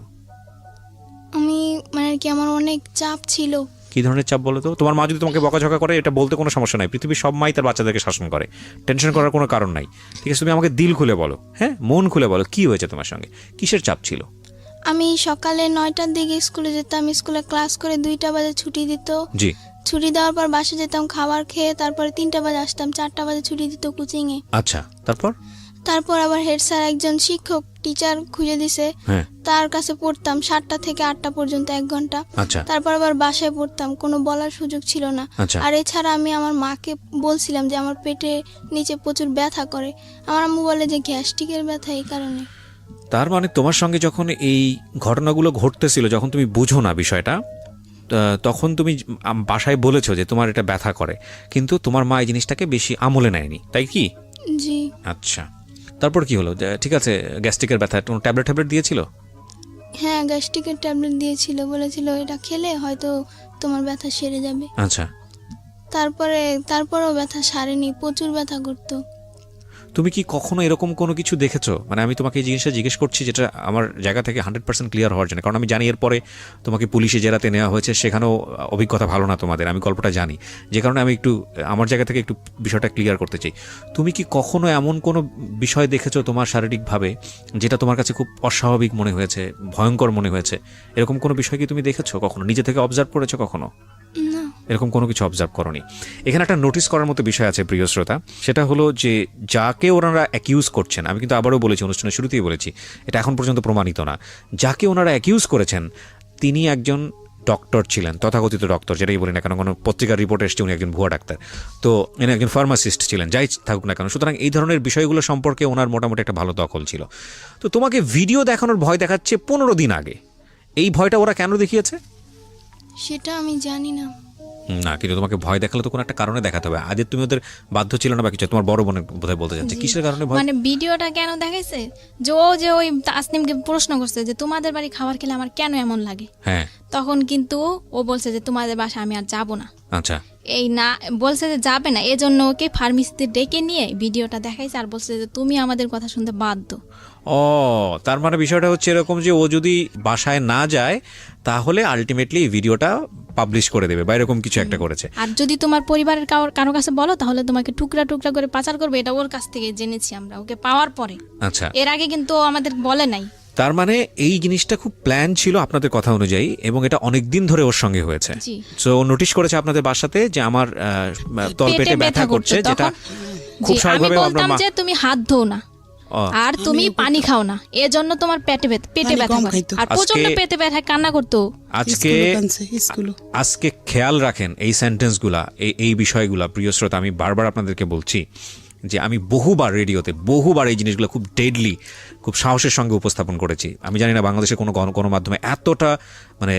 আমি মানে আর কি আমার অনেক চাপ ছিল। কি ধরনের চাপ বলো তো? তোমার মা যদি তোমাকে বকাঝকা করে এটা বলতে কোনো সমস্যা নাই, পৃথিবীর সব মাই তার বাচ্চাদেরকে শাসন করে, টেনশন করার কোনো কারণ নাই, ঠিক আছে? তুমি আমাকে দিল খুলে বলো, হ্যাঁ মন খুলে বলো, কি হয়েছে তোমার সঙ্গে, কিসের চাপ ছিল? আমি সকালে 9টার দিকে স্কুলে যেতাম, স্কুলে ক্লাস করে 2টা বাজে ছুটি দিত। জি। ছুটি দেওয়ার পর বাসে যেতাম খাবার খেয়ে, তারপরে 3টা বাজে আসতাম, 4টা বাজে ছুটি দিত কোচিংয়ে। আচ্ছা, তারপর আবার হেড স্যার একজন শিক্ষক টিচার খুঁজে দিছে, হ্যাঁ, তার কাছে পড়তাম 7টা থেকে 8টা পর্যন্ত 1 ঘন্টা। আচ্ছা তারপর আবার বাসায় পড়তাম, কোনো বলার সুযোগ ছিল না। আচ্ছা। আর এছাড়া আমি আমার মাকে বলছিলাম যে আমার পেটে নিচে প্রচুর ব্যথা করে, আমার আম্মু বলে যে গ্যাস্ট্রিকের ব্যথা, এই কারণে। তার মানে তোমার সঙ্গে যখন এই ঘটনাগুলো ঘটতেছিল, যখন তুমি বুঝো না বিষয়টা, তখন তুমি বাসায় বলেছো যে তোমার এটা ব্যথা করে, কিন্তু তোমার মা এই জিনিসটাকে বেশি আমলে নেয়নি, তাই কি? জি। আচ্ছা, তারপর কি হলো? ঠিক আছে, গ্যাস্ট্রিকের ব্যথা, কোনো ট্যাবলেট দিয়েছিল? হ্যাঁ, গ্যাস্ট্রিকের ট্যাবলেট দিয়েছিল, বলেছিল এটা খেলে হয়তো তোমার ব্যথা সেরে যাবে। আচ্ছা, তারপরেও ব্যথা সারেনি, প্রচুর ব্যথা করতো। তুমি কি কখনো এরকম কোনো কিছু দেখেছো? মানে আমি তোমাকে এই জিনিসটা জিজ্ঞেস করছি যেটা আমার জায়গা থেকে 100% ক্লিয়ার হওয়ার জন্য, কারণ আমি জানি এরপরে তোমাকে পুলিশে জেরাতে নেওয়া হয়েছে, সেখানেও অভিজ্ঞতা ভালো না তোমাদের, আমি গল্পটা জানি, যে কারণে আমি একটু আমার জায়গা থেকে একটু বিষয়টা ক্লিয়ার করতে চাই। তুমি কি কখনো এমন কোনো বিষয় দেখেছো তোমার শারীরিকভাবে যেটা তোমার কাছে খুব অস্বাভাবিক মনে হয়েছে, ভয়ঙ্কর মনে হয়েছে? এরকম কোনো বিষয় কি তুমি দেখেছো কখনো, নিজে থেকে অবজার্ভ করেছো কখনো? না। এরকম কোনো কিছু অবজার্ভ করনি। এখানে একটা নোটিস করার মতো বিষয় আছে প্রিয় শ্রোতা, সেটা হলো যে যাকে ওনারা অ্যাকিউজ করছেন, আমি কিন্তু আবারও বলেছি, অনুষ্ঠানের শুরুতেই বলেছি, এটা এখন পর্যন্ত প্রমাণিত না, যাকে ওনারা অ্যাকিউজ করেছেন তিনি একজন ডক্টর ছিলেন, তথাকথিত ডক্টর, যেটাই বলি না কেন, কোনো পত্রিকার রিপোর্ট এসছে উনি একজন ভুয়া ডাক্তার, তো ইনি একজন ফার্মাসিস্ট ছিলেন, যাই থাকুক না কেন। সুতরাং এই ধরনের বিষয়গুলো সম্পর্কে ওনার মোটামুটি একটা ভালো দখল ছিল। তো তোমাকে ভিডিও দেখানোর ভয় দেখাচ্ছে 15 দিন আগে, এই ভয়টা ওরা কেন দেখিয়েছে? সেটা আমি জানি না। না, কিন্তু তোমাকে ভয় দেখালে তো কোনো একটা কারণে দেখাতে হবে। আজ তুমি ওদের বাধ্য ছিল না বা কিছু? তোমার বড় বোনের বোধহয় বলতে যাচ্ছে, কিসের কারণে ভয়? মানে ভিডিওটা কেন দেখাইছে, যে ওই তাসনিমকে প্রশ্ন করছে যে তোমাদের বাড়ি খাবার খেলে আমার কেন এমন লাগে, হ্যাঁ, তখন কিন্তু ও বলছে যে তোমাদের বাসা আমি আর যাব না। আচ্ছা, এই না বলছে যে যাবে না, এজন্য ওকে ফার্মেসিতে ডেকে নিয়ে ভিডিওটা দেখাইছে আর বলছে যে তুমি আমাদের কথা শুনতে বাধ্য। ও তার মানে বিষয়টা হচ্ছে এরকম যে ও যদি বাসায় না যায় তাহলে আলটিমেটলি ভিডিওটা পাবলিশ করে দেবে বা এরকম কিছু একটা করেছে। আর যদি তোমার পরিবারের কারো কাছে বলো তাহলে তোমাকে টুকরা টুকরা করে পাচার করবে, এটা ওর কাছ থেকে জেনেছি আমরা ওকে পাওয়ার পরে। আচ্ছা, এর আগে কিন্তু ও আমাদের বলে নাই। তার মানে এই জিনিসটা খুব প্ল্যান ছিল আপনাদের কথা অনুযায়ী এবং এটা অনেক দিন ধরে ওর সঙ্গে হয়েছে। জি। সো ও নোটিশ করেছে আপনাদের বাসাতে যে আমার তলপেটে ব্যথা করছে, যেটা খুব জি, আমি স্বাভাবিকভাবে আমরা বলতাম যে তুমি হাত ধো না ও, আর তুমি পানি খাও না, এজন্য তোমার পেটে ব্যথা কম করে। খাইতো। আর প্রচন্ড আজকে- পেটে ব্যথা কান্না করতো। আজকে আজকে খেয়াল রাখেন এই সেন্টেন্সগুলা, এই বিষয়গুলা। প্রিয় শ্রোতা, আমি বারবার আপনাদেরকে বলছি যে আমি বহুবার রেডিওতে বহুবার এই জিনিসগুলো খুব ডেডলি, খুব সাহসের সঙ্গে উপস্থাপন করেছি। আমি জানি না বাংলাদেশের কোনো গণমাধ্যমে এতটা মানে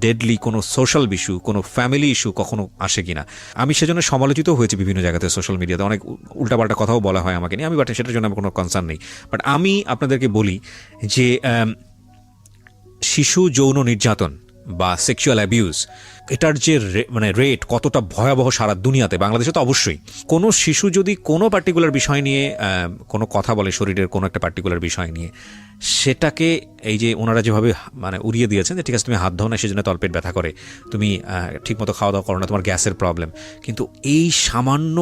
ডেডলি কোনো সোশ্যাল ইস্যু, কোনো ফ্যামিলি ইস্যু কখনো আসে কিনা। আমি সেজন্য সমালোচিত হয়েছি বিভিন্ন জায়গাতে, সোশ্যাল মিডিয়াতে অনেক উল্টাপাল্টা কথাও বলা হয় আমাকে নিয়ে। আমি বাট সেটার জন্য আমার কোনো কনসার্ন নেই। বাট আমি আপনাদেরকে বলি যে শিশু যৌন নির্যাতন বা সেক্সুয়াল অ্যাবিউজ, এটার যে মানে রেট কতটা ভয়াবহ সারা দুনিয়াতে, বাংলাদেশে তো অবশ্যই। কোনো শিশু যদি কোনো পার্টিকুলার বিষয় নিয়ে কোনো কথা বলে, শরীরের কোনো একটা পার্টিকুলার বিষয় নিয়ে, সেটাকে এই যে ওনারা যেভাবে মানে উড়িয়ে দিয়েছেন যে ঠিক আছে তুমি হাত ধো না সেজন্য তলপেট ব্যথা করে, তুমি ঠিকমতো খাওয়া দাওয়া করো না, তোমার গ্যাসের প্রবলেম। কিন্তু এই সামান্য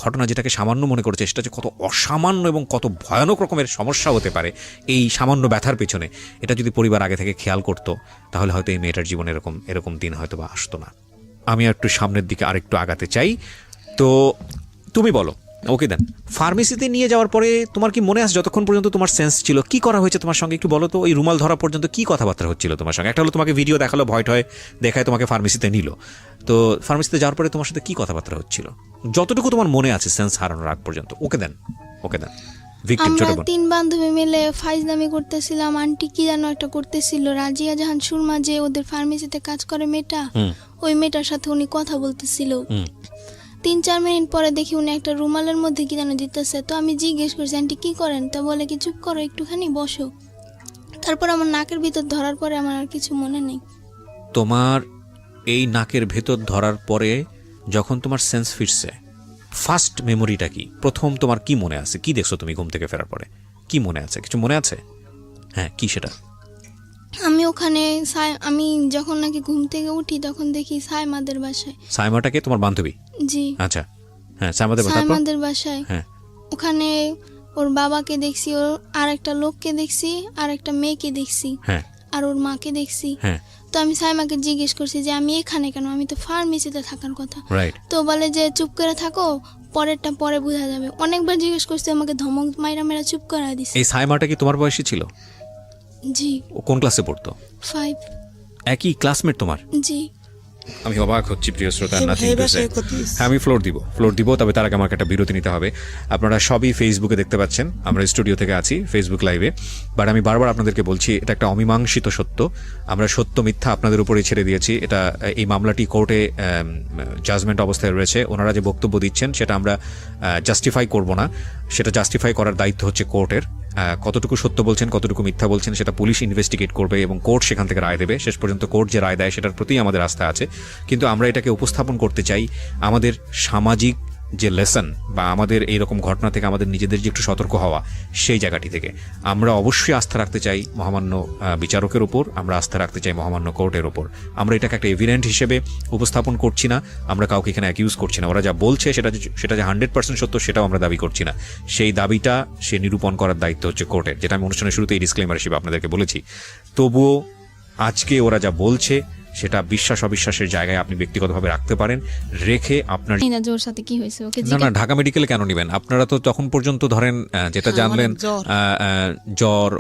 ঘটনা যেটাকে সামান্য মনে করেছে, সেটা যে কত অসামান্য এবং কত ভয়ানক রকমের সমস্যা হতে পারে এই সামান্য ব্যথার পেছনে, এটা যদি পরিবার আগে থেকে খেয়াল করতো তাহলে হয়তো এই মেয়েটার জীবনে এরকম দিন হয়তো বা আসতো না। আমি একটু সামনের দিকে আরেকটু আগাতে চাই। তো তুমি বলো, ওকে দেন, ফার্মেসিতে নিয়ে যাওয়ার পরে তোমার কি মনে আছে যতক্ষণ পর্যন্ত তোমার সেন্স ছিল কি করা হয়েছে তোমার সঙ্গে একটু বলো তো? ওই রুমাল ধরা পর্যন্ত কি কথাবার্তা হচ্ছিল তোমার সঙ্গে? একটা হলো তোমাকে ভিডিও দেখালো, ভয় টয় দেখায় তোমাকে ফার্মেসিতে নিল, তো ফার্মেসিতে যাওয়ার পরে তোমার সাথে কি কথাবার্তা হচ্ছিল যতটুকু তোমার মনে আছে সেন্স হারানোর আগ পর্যন্ত? ওকে দেন, ওকে দেন। ভিকটিম, ছোট আমরা বোন। 3 বান্ধবী মিলে ফাইজলামি করতেছিলাম। আন্টি কি যেন একটা করতেছিল, রাজিয়া জাহান সুরমা যে ওদের ফার্মেসিতে কাজ করে মেয়েটা, ওই মেয়েটার সাথে উনি কথা বলতেছিল। 3-4 মিনিট পরে দেখি উনি একটা রুমালের মধ্যে কি যেন দিতেছে। তো আমি জিজ্ঞেস করছি আন্টি কি করেন, তা বলে কি চুপ করো একটুখানি বসো। তারপর আমার নাকের ভিতর ধরার পরে আমার আর কিছু মনে নেই। তোমার এই নাকের ভেতর ধরার পরে যখন তোমার সেন্স ফিরছে, ফার্স্ট মেমোরিটা কি? প্রথম তোমার কি মনে আছে? কি দেখছো তুমি ঘুম থেকে ফেরার পরে? কি মনে আছে? কিছু মনে আছে? হ্যাঁ, কি সেটা? আমি ওখানে আমি যখন নাকি ঘুম থেকে উঠি তখন দেখি সাইমাদের বাসায়। সাইমাটাকে তোমার বান্ধবী? জি, আচ্ছা, হ্যাঁ, সাইমাদের বাসায়। সাইমাদের বাসায় হ্যাঁ, ওখানে ওর বাবাকে দেখছি, ওর আর একটা লোককে দেখছি, আর একটা মেয়েকে দেখছি, হ্যাঁ, আর ওর মাকে দেখছি। হ্যাঁ, তো আমি সাইমাকে জিজ্ঞেস করছি যে আমি এখানে কেন, আমি তো ফার্মেসিতে থাকার কথা। রাইট। তো বলে যে চুপ করে থাকো, পরেরটা পরে বোঝা যাবে। অনেকবার জিজ্ঞেস করছি, আমাকে ধমক মাইরা মেরা চুপ করায় দিছে। এই সাইমাটা কি তোমার বয়সী ছিল? জি, ও কোন ক্লাসে পড়তো? 5। একই ক্লাসমেট তোমার? জি। আমি অবাক হচ্ছি প্রিয় শ্রোতা, নাথিং এই টু সে। বাসায় কতিস? হ্যাঁ, আমি ফ্লোর দিব, তবে তার আগে আমাকে একটা বিরতি নিতে হবে। আপনারা সবই ফেসবুকে দেখতে পাচ্ছেন, আমরা স্টুডিও থেকে আছি ফেসবুক লাইভে। বাট আমি বারবার আপনাদেরকে বলছি, এটা একটা অমীমাংসিত সত্য। আমরা সত্য মিথ্যা আপনাদের উপরে ছেড়ে দিয়েছি। এই মামলাটি কোর্টে জাজমেন্ট অবস্থায় রয়েছে। ওনারা যে বক্তব্য দিচ্ছেন সেটা আমরা জাস্টিফাই করব না, সেটা জাস্টিফাই করার দায়িত্ব হচ্ছে কোর্টের। কতটুকু সত্য বলছেন, কতটুকু মিথ্যা বলছেন সেটা পুলিশ ইনভেস্টিগেট করবে এবং কোর্ট সেখান থেকে রায় দেবে। শেষ পর্যন্ত কোর্ট যে রায় দেয় সেটার প্রতি আমাদের আস্থা আছে। কিন্তু আমরা এটাকে উপস্থাপন করতে চাই আমাদের সামাজিক যে লেসন বা আমাদের এইরকম ঘটনা থেকে আমাদের নিজেদের যে একটু সতর্ক হওয়া, সেই জায়গাটি থেকে আমরা অবশ্যই আস্থা রাখতে চাই মহামান্য বিচারকের ওপর, আমরা আস্থা রাখতে চাই মহামান্য কোর্টের ওপর। আমরা এটাকে একটা এভিডেন্ট হিসেবে উপস্থাপন করছি না, আমরা কাউকে এখানে অ্যাকিউজ করছি না। ওরা যা বলছে সেটা যে 100% সত্য সেটাও আমরা দাবি করছি না। সেই দাবিটা সে নিরূপণ করার দায়িত্ব হচ্ছে কোর্টের, যেটা আমি অনুষ্ঠানের শুরুতে এই ডিসক্লেমার হিসেবে আপনাদেরকে বলেছি। তবুও আজকে ওরা যা বলছে সেটা বিশ্বাস অবিশ্বাসের জায়গায় আপনি ব্যক্তিগতভাবে রাখতে পারেন, রেখে আপনার জানি না যে ওর সাথে কি হয়েছে, ওকে না ঢাকা মেডিকেলে কেন নেবেন আপনারা? তো তখন পর্যন্ত ধরেন যেটা জানলেন জ্বর,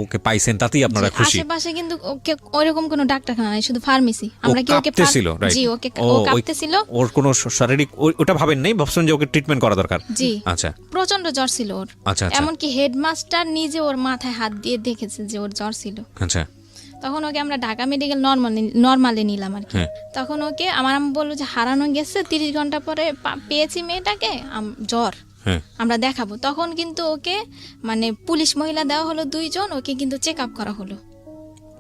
ওকে পাইছেন, তাতেই আপনারা খুশি। আশেপাশে কিন্তু ওকে ওইরকম কোনো ডাক্তারখানা নাই, শুধু ফার্মেসি। আমরা কি ওকে কাঁপতেছিল? জি, ওকে ও কাঁপতেছিল। ওর কোনো শারীরিক ওটা ভাবেন নাই, ভাবছেন যে ওকে ট্রিটমেন্ট করা দরকার? জি, আচ্ছা, প্রচন্ড জ্বর ছিল ওর। আচ্ছা, এমনকি হেডমাস্টার নিজে ওর মাথায় হাত দিয়ে দেখেছে যে ওর জ্বর ছিল। আচ্ছা, তখন ওকে আমরা ঢাকা মেডিকেল নর্মালে নিলাম আর কি। তখন ওকে আমার আম্মু বললো যে হারানো গেছে, 30 ঘন্টা পরে পেয়েছি মেয়েটাকে, জ্বর, আমরা দেখাবো। তখন কিন্তু ওকে মানে পুলিশ মহিলা দেওয়া হলো 2 জন, ওকে কিন্তু চেক আপ করা হলো।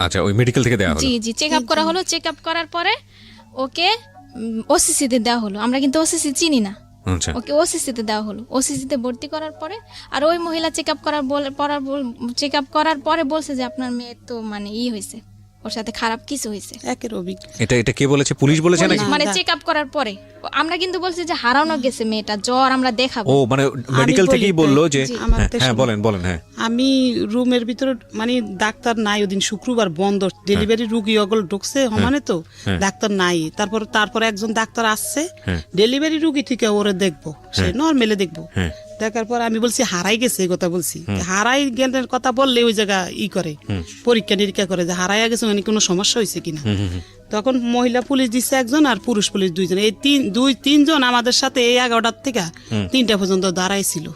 আচ্ছা, ওই মেডিকেল থেকে দেওয়া হলো? জি জি, চেক আপ করা হলো। চেক আপ করার পরে ওকে ওসিসিতে দেওয়া হলো, আমরা কিন্তু ওসিসি চিনি না, আচ্ছা ওকে ওসিসিতে দেওয়া হলো। ওসিসিতে ভর্তি করার পরে আর ওই মহিলা চেক আপ করার পরে বলছে যে আপনার মেয়ের তো মানে হয়েছে, ওর সাথে খারাপ কিছু হয়েছে। একের অভিজ্ঞ এটা কে বলেছে? পুলিশ বলেছে নাকি? মানে চেক আপ করার পরে আমরা কিন্তু বলছি যে হারানো গেছে মেয়েটা, জ্বর আমরা দেখাবো। ও মানে মেডিকেল থেকেই বললো যে আমার হ্যাঁ, তো হ্যাঁ শুনুন। বলেন হ্যাঁ আমি রুমের ভিতরে মানে ডাক্তার নাই, ওদিন শুক্রবার বন্ধ, ডেলিভারি রুগী অগল ঢুকছে সমানে তো ডাক্তার নাই। তারপর একজন ডাক্তার আসছে, ডেলিভারি রুগী থেকে ওরে দেখবো, সে নর্মালে দেখবো। দেখার পর আমি বলছি হারাই গেছে, এই কথা বলছি। হারাই গেলের কথা বললে ওই জায়গা করে পরীক্ষা নিরীক্ষা করে যে হারাইয়া গেছে মানে কোনো সমস্যা হয়েছে কিনা। তখন মহিলা পুলিশ দিচ্ছে একজন আর পুরুষ পুলিশ দুইজন, এই তিনজন আমাদের সাথে এই 11টার থেকে 3টা পর্যন্ত দাঁড়াইছিল।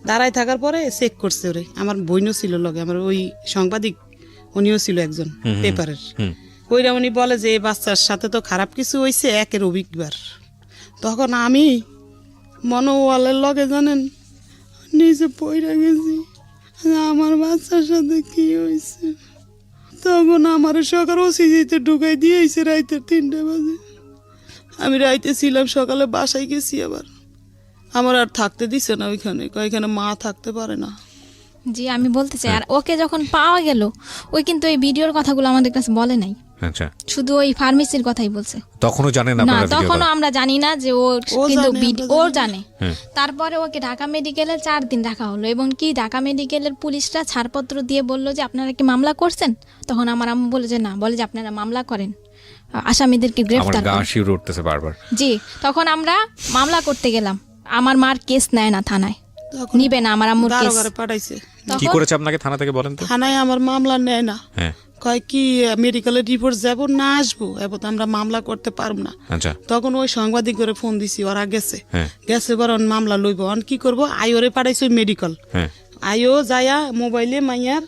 দাঁড়াই থাকার পরে চেক করছে ওরে, আমার বইনও ছিল লগে, আমার ওই সাংবাদিক উনিও ছিল একজন পেপারের। ওইরা উনি বলে যে এই বাচ্চার সাথে তো খারাপ কিছু হয়েছে, একের অভিজ্ঞবার। তখন আমি মনোওয়ালের লগে জানেন নিজে পইরা গেছি আমার বাচ্চার সাথে কি হয়েছে। তখন আমার সকাল ওসিজিতে ঢুকাই দিয়েছে রাইতে 3টা বাজে। আমি রাইতে ছিলাম, সকালে বাসায় গেছি, আবার আমার আর থাকতে দিছে না ওইখানে, ওইখানে মা থাকতে পারে না। জি আমি বলতে চাই, আর ওকে যখন পাওয়া গেল ওই কিন্তু এই ভিডিওর কথাগুলো আমাদের কাছে বলে নাই, আচ্ছা শুধু ওই ফার্মেসির কথাই বলছে। তখনও জানেন না আপনারা? তখনও আমরা জানি না যে ও কিন্তু জানে, ও জানে। তারপরে ওকে ঢাকা মেডিকেলে 4 দিন রাখা হলো, এবং কি ঢাকা মেডিকেলের পুলিশরা ছাড়পত্র দিয়ে বলল যে আপনারা কি মামলা করছেন? তখন আমার আম্মু বলে যে না, বলে যে আপনারা মামলা করেন, আসামিদেরকে আমার গ্রেফতার গা করেন। শিউরে উঠতেছে বারবার। জি তখন আমরা মামলা করতে গেলাম, আমার মার কেস নেয় না থানায়, তখন নিবে না আমার আম্মুর কেস। দারোগারে পাঠাইছে, কি করেছে আপনাকে থানা থেকে বলেন তো? থানায় আমার মামলা নেয় না, হ্যাঁ কয় কি মেডিকেলের রিপোর্ট যাব না আসবো, এবার তো আমরা মামলা করতে পারব না। আচ্ছা তখন ওই সাংবাদিক করে ফোন দিছি, ওরা গেছে হ্যাঁ গেছে বরং মামলা লইব। অন কি করবো, আয়োরে পাঠাইছে মেডিকেল, হ্যাঁ আয়ো যায়া মোবাইলে মাইয়ার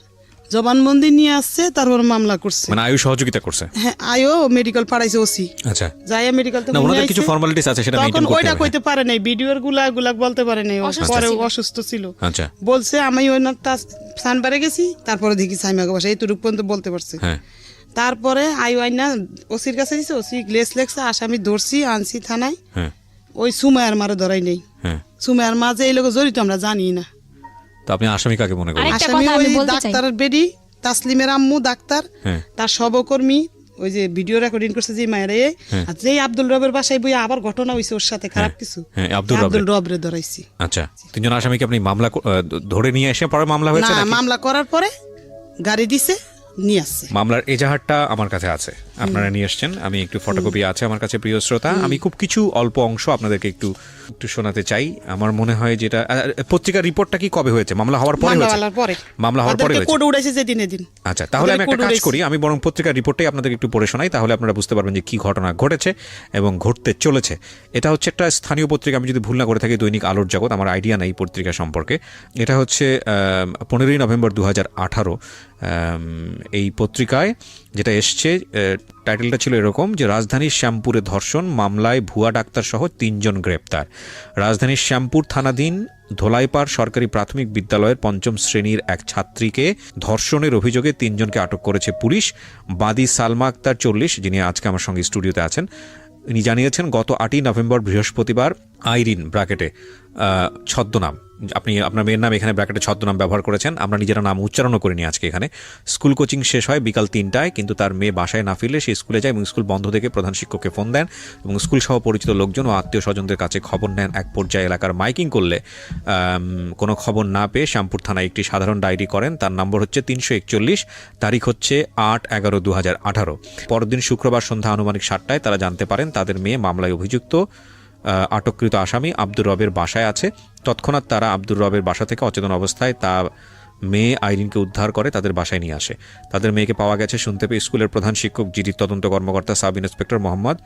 জবানবন্দি নিয়ে আসছে, তারপর মামলা করছে। মানে আয়ু সহযোগিতা করছে? হ্যাঁ আয়ো মেডিকেল পাঠাইছে ওসি, আচ্ছা যায়া মেডিকেল না ওনাদের কিছু ফর্মালিটিস আছে সেটা তখন মেইনটেইন করতে ওইটা হবে। কইতে পারে নাই, ভিডিওর গুলা বলতে পারে নাই, ও পরে অসুস্থ ছিল। আচ্ছা বলছে আমি ওই না সানবারে গেছি, তারপরে দেখি সাইমাকে বাসা, এইটুকু পর্যন্ত বলতে পারছে। হ্যাঁ তারপরে আইনা ওসির কাছে দিছে, ওসি গ্লেস লেখছে, আসামি ধরছি আনছি থানায়। হ্যাঁ ওই সুমায়ার মারে ধরাই নেই, হ্যাঁ সুমায়ার মা যে এই লোক জড়িত আমরা জানি না। তো আপনি আসামি কাকে মনে করেন? আরেকটা আসামি কথা ওই আমি বলতে চাই। ডাক্তারের বেডি তাসলিমের আম্মু ডাক্তার, হ্যাঁ তার সহকর্মী ওই যে ভিডিও রেকর্ডিং করছে যে মায়েরা, আর যে আব্দুল রবের বাসায় বই আবার ঘটনা হইছে ওর সাথে খারাপ কিছু, হ্যাঁ, আব্দুল আব্দুল রবরে ধরাইছি। আচ্ছা তিনজন আসামিকে আপনি মামলা ধরে নিয়ে এসে পরে মামলা হয়েছে না নাকি? মামলা করার পরে গাড়ি দিছে নিয়ে আসছে। মামলার এজাহারটা আমার কাছে আছে, আপনারা নিয়ে এসেছেন, আমি একটু ফটোকপি আছে আমার কাছে প্রিয় শ্রোতা। আমি খুব কিছু অল্প অংশ আপনাদেরকে একটু শোনাতে চাই। আমার মনে হয় যেটা পত্রিকার রিপোর্টটা কি কবে হয়েছে? মামলা হওয়ার পরে হয়েছে? মামলা হওয়ার পরে হয়েছে। কোড উড়াইছে যেদিন এদিন। আচ্ছা তাহলে আমি একটা কাজ করি, আমি বরং পত্রিকার রিপোর্টটাই আপনাদের একটু পড়ে শোনাই, তাহলে আপনারা বুঝতে পারবেন যে কি ঘটনা ঘটেছে এবং ঘটতে চলেছে। এটা হচ্ছে একটা স্থানীয় পত্রিকা, আমি যদি ভুল না করে থাকি দৈনিক আলোর জগৎ, আমার আইডিয়া নেই পত্রিকা সম্পর্কে। এটা হচ্ছে 15ই নভেম্বর 2018 এই পত্রিকায় যেটা এসছে, টাইটেলটা ছিল এরকম যে রাজধানীর শ্যামপুরে ধর্ষণ মামলায় ভুয়া ডাক্তার সহ 3 জন গ্রেপ্তার। রাজধানীর শ্যামপুর থানাধীন ধোলাইপাড় সরকারি প্রাথমিক বিদ্যালয়ের 5ম শ্রেণীর এক ছাত্রীকে ধর্ষণের অভিযোগে 3 জনকে আটক করেছে পুলিশ। বাদী সালমা আক্তার 40, যিনি আজকে আমার সঙ্গে স্টুডিওতে আছেন, ইনি জানিয়েছেন গত 8ই নভেম্বর বৃহস্পতিবার আইরিন ব্র্যাকেটে ছদ্মনাম, আপনি আপনার মেয়ের নাম এখানে ব্র্যাকেটে ছদ্মনাম ব্যবহার করেছেন, আমরা নিজেরা নাম উচ্চারণও করিনি আজকে এখানে। স্কুল কোচিং শেষ হয় বিকাল 3টায়, কিন্তু তার মেয়ে বাসায় না ফিরলে সে স্কুলে যায় এবং স্কুল বন্ধ দেখে প্রধান শিক্ষককে ফোন দেন এবং স্কুল সহ পরিচিত লোকজন ও আত্মীয় স্বজনদের কাছে খবর নেন। এক পর্যায়ে এলাকার মাইকিং করলে কোনো খবর না পেয়ে শ্যামপুর থানায় একটি সাধারণ ডায়েরি করেন, তার নম্বর হচ্ছে 341, তারিখ হচ্ছে 8/11/2018। পরদিন শুক্রবার সন্ধ্যা আনুমানিক 7টায় তারা জানতে পারেন তাদের মেয়ে মামলায় অভিযুক্ত আটককৃত আসামি আব্দুর রবের বাসায় আছে। তৎক্ষণাৎ তারা আব্দুর রবের বাসা থেকে অচেতন অবস্থায় তার মেয়ে আইরিনকে উদ্ধার করে তাদের বাসায় নিয়ে আসে। তাদের মেয়েকে পাওয়া গেছে শুনতে পেয়ে স্কুলের প্রধান শিক্ষক, জিডির তদন্ত কর্মকর্তা সাব ইন্সপেক্টর মোহাম্মদ,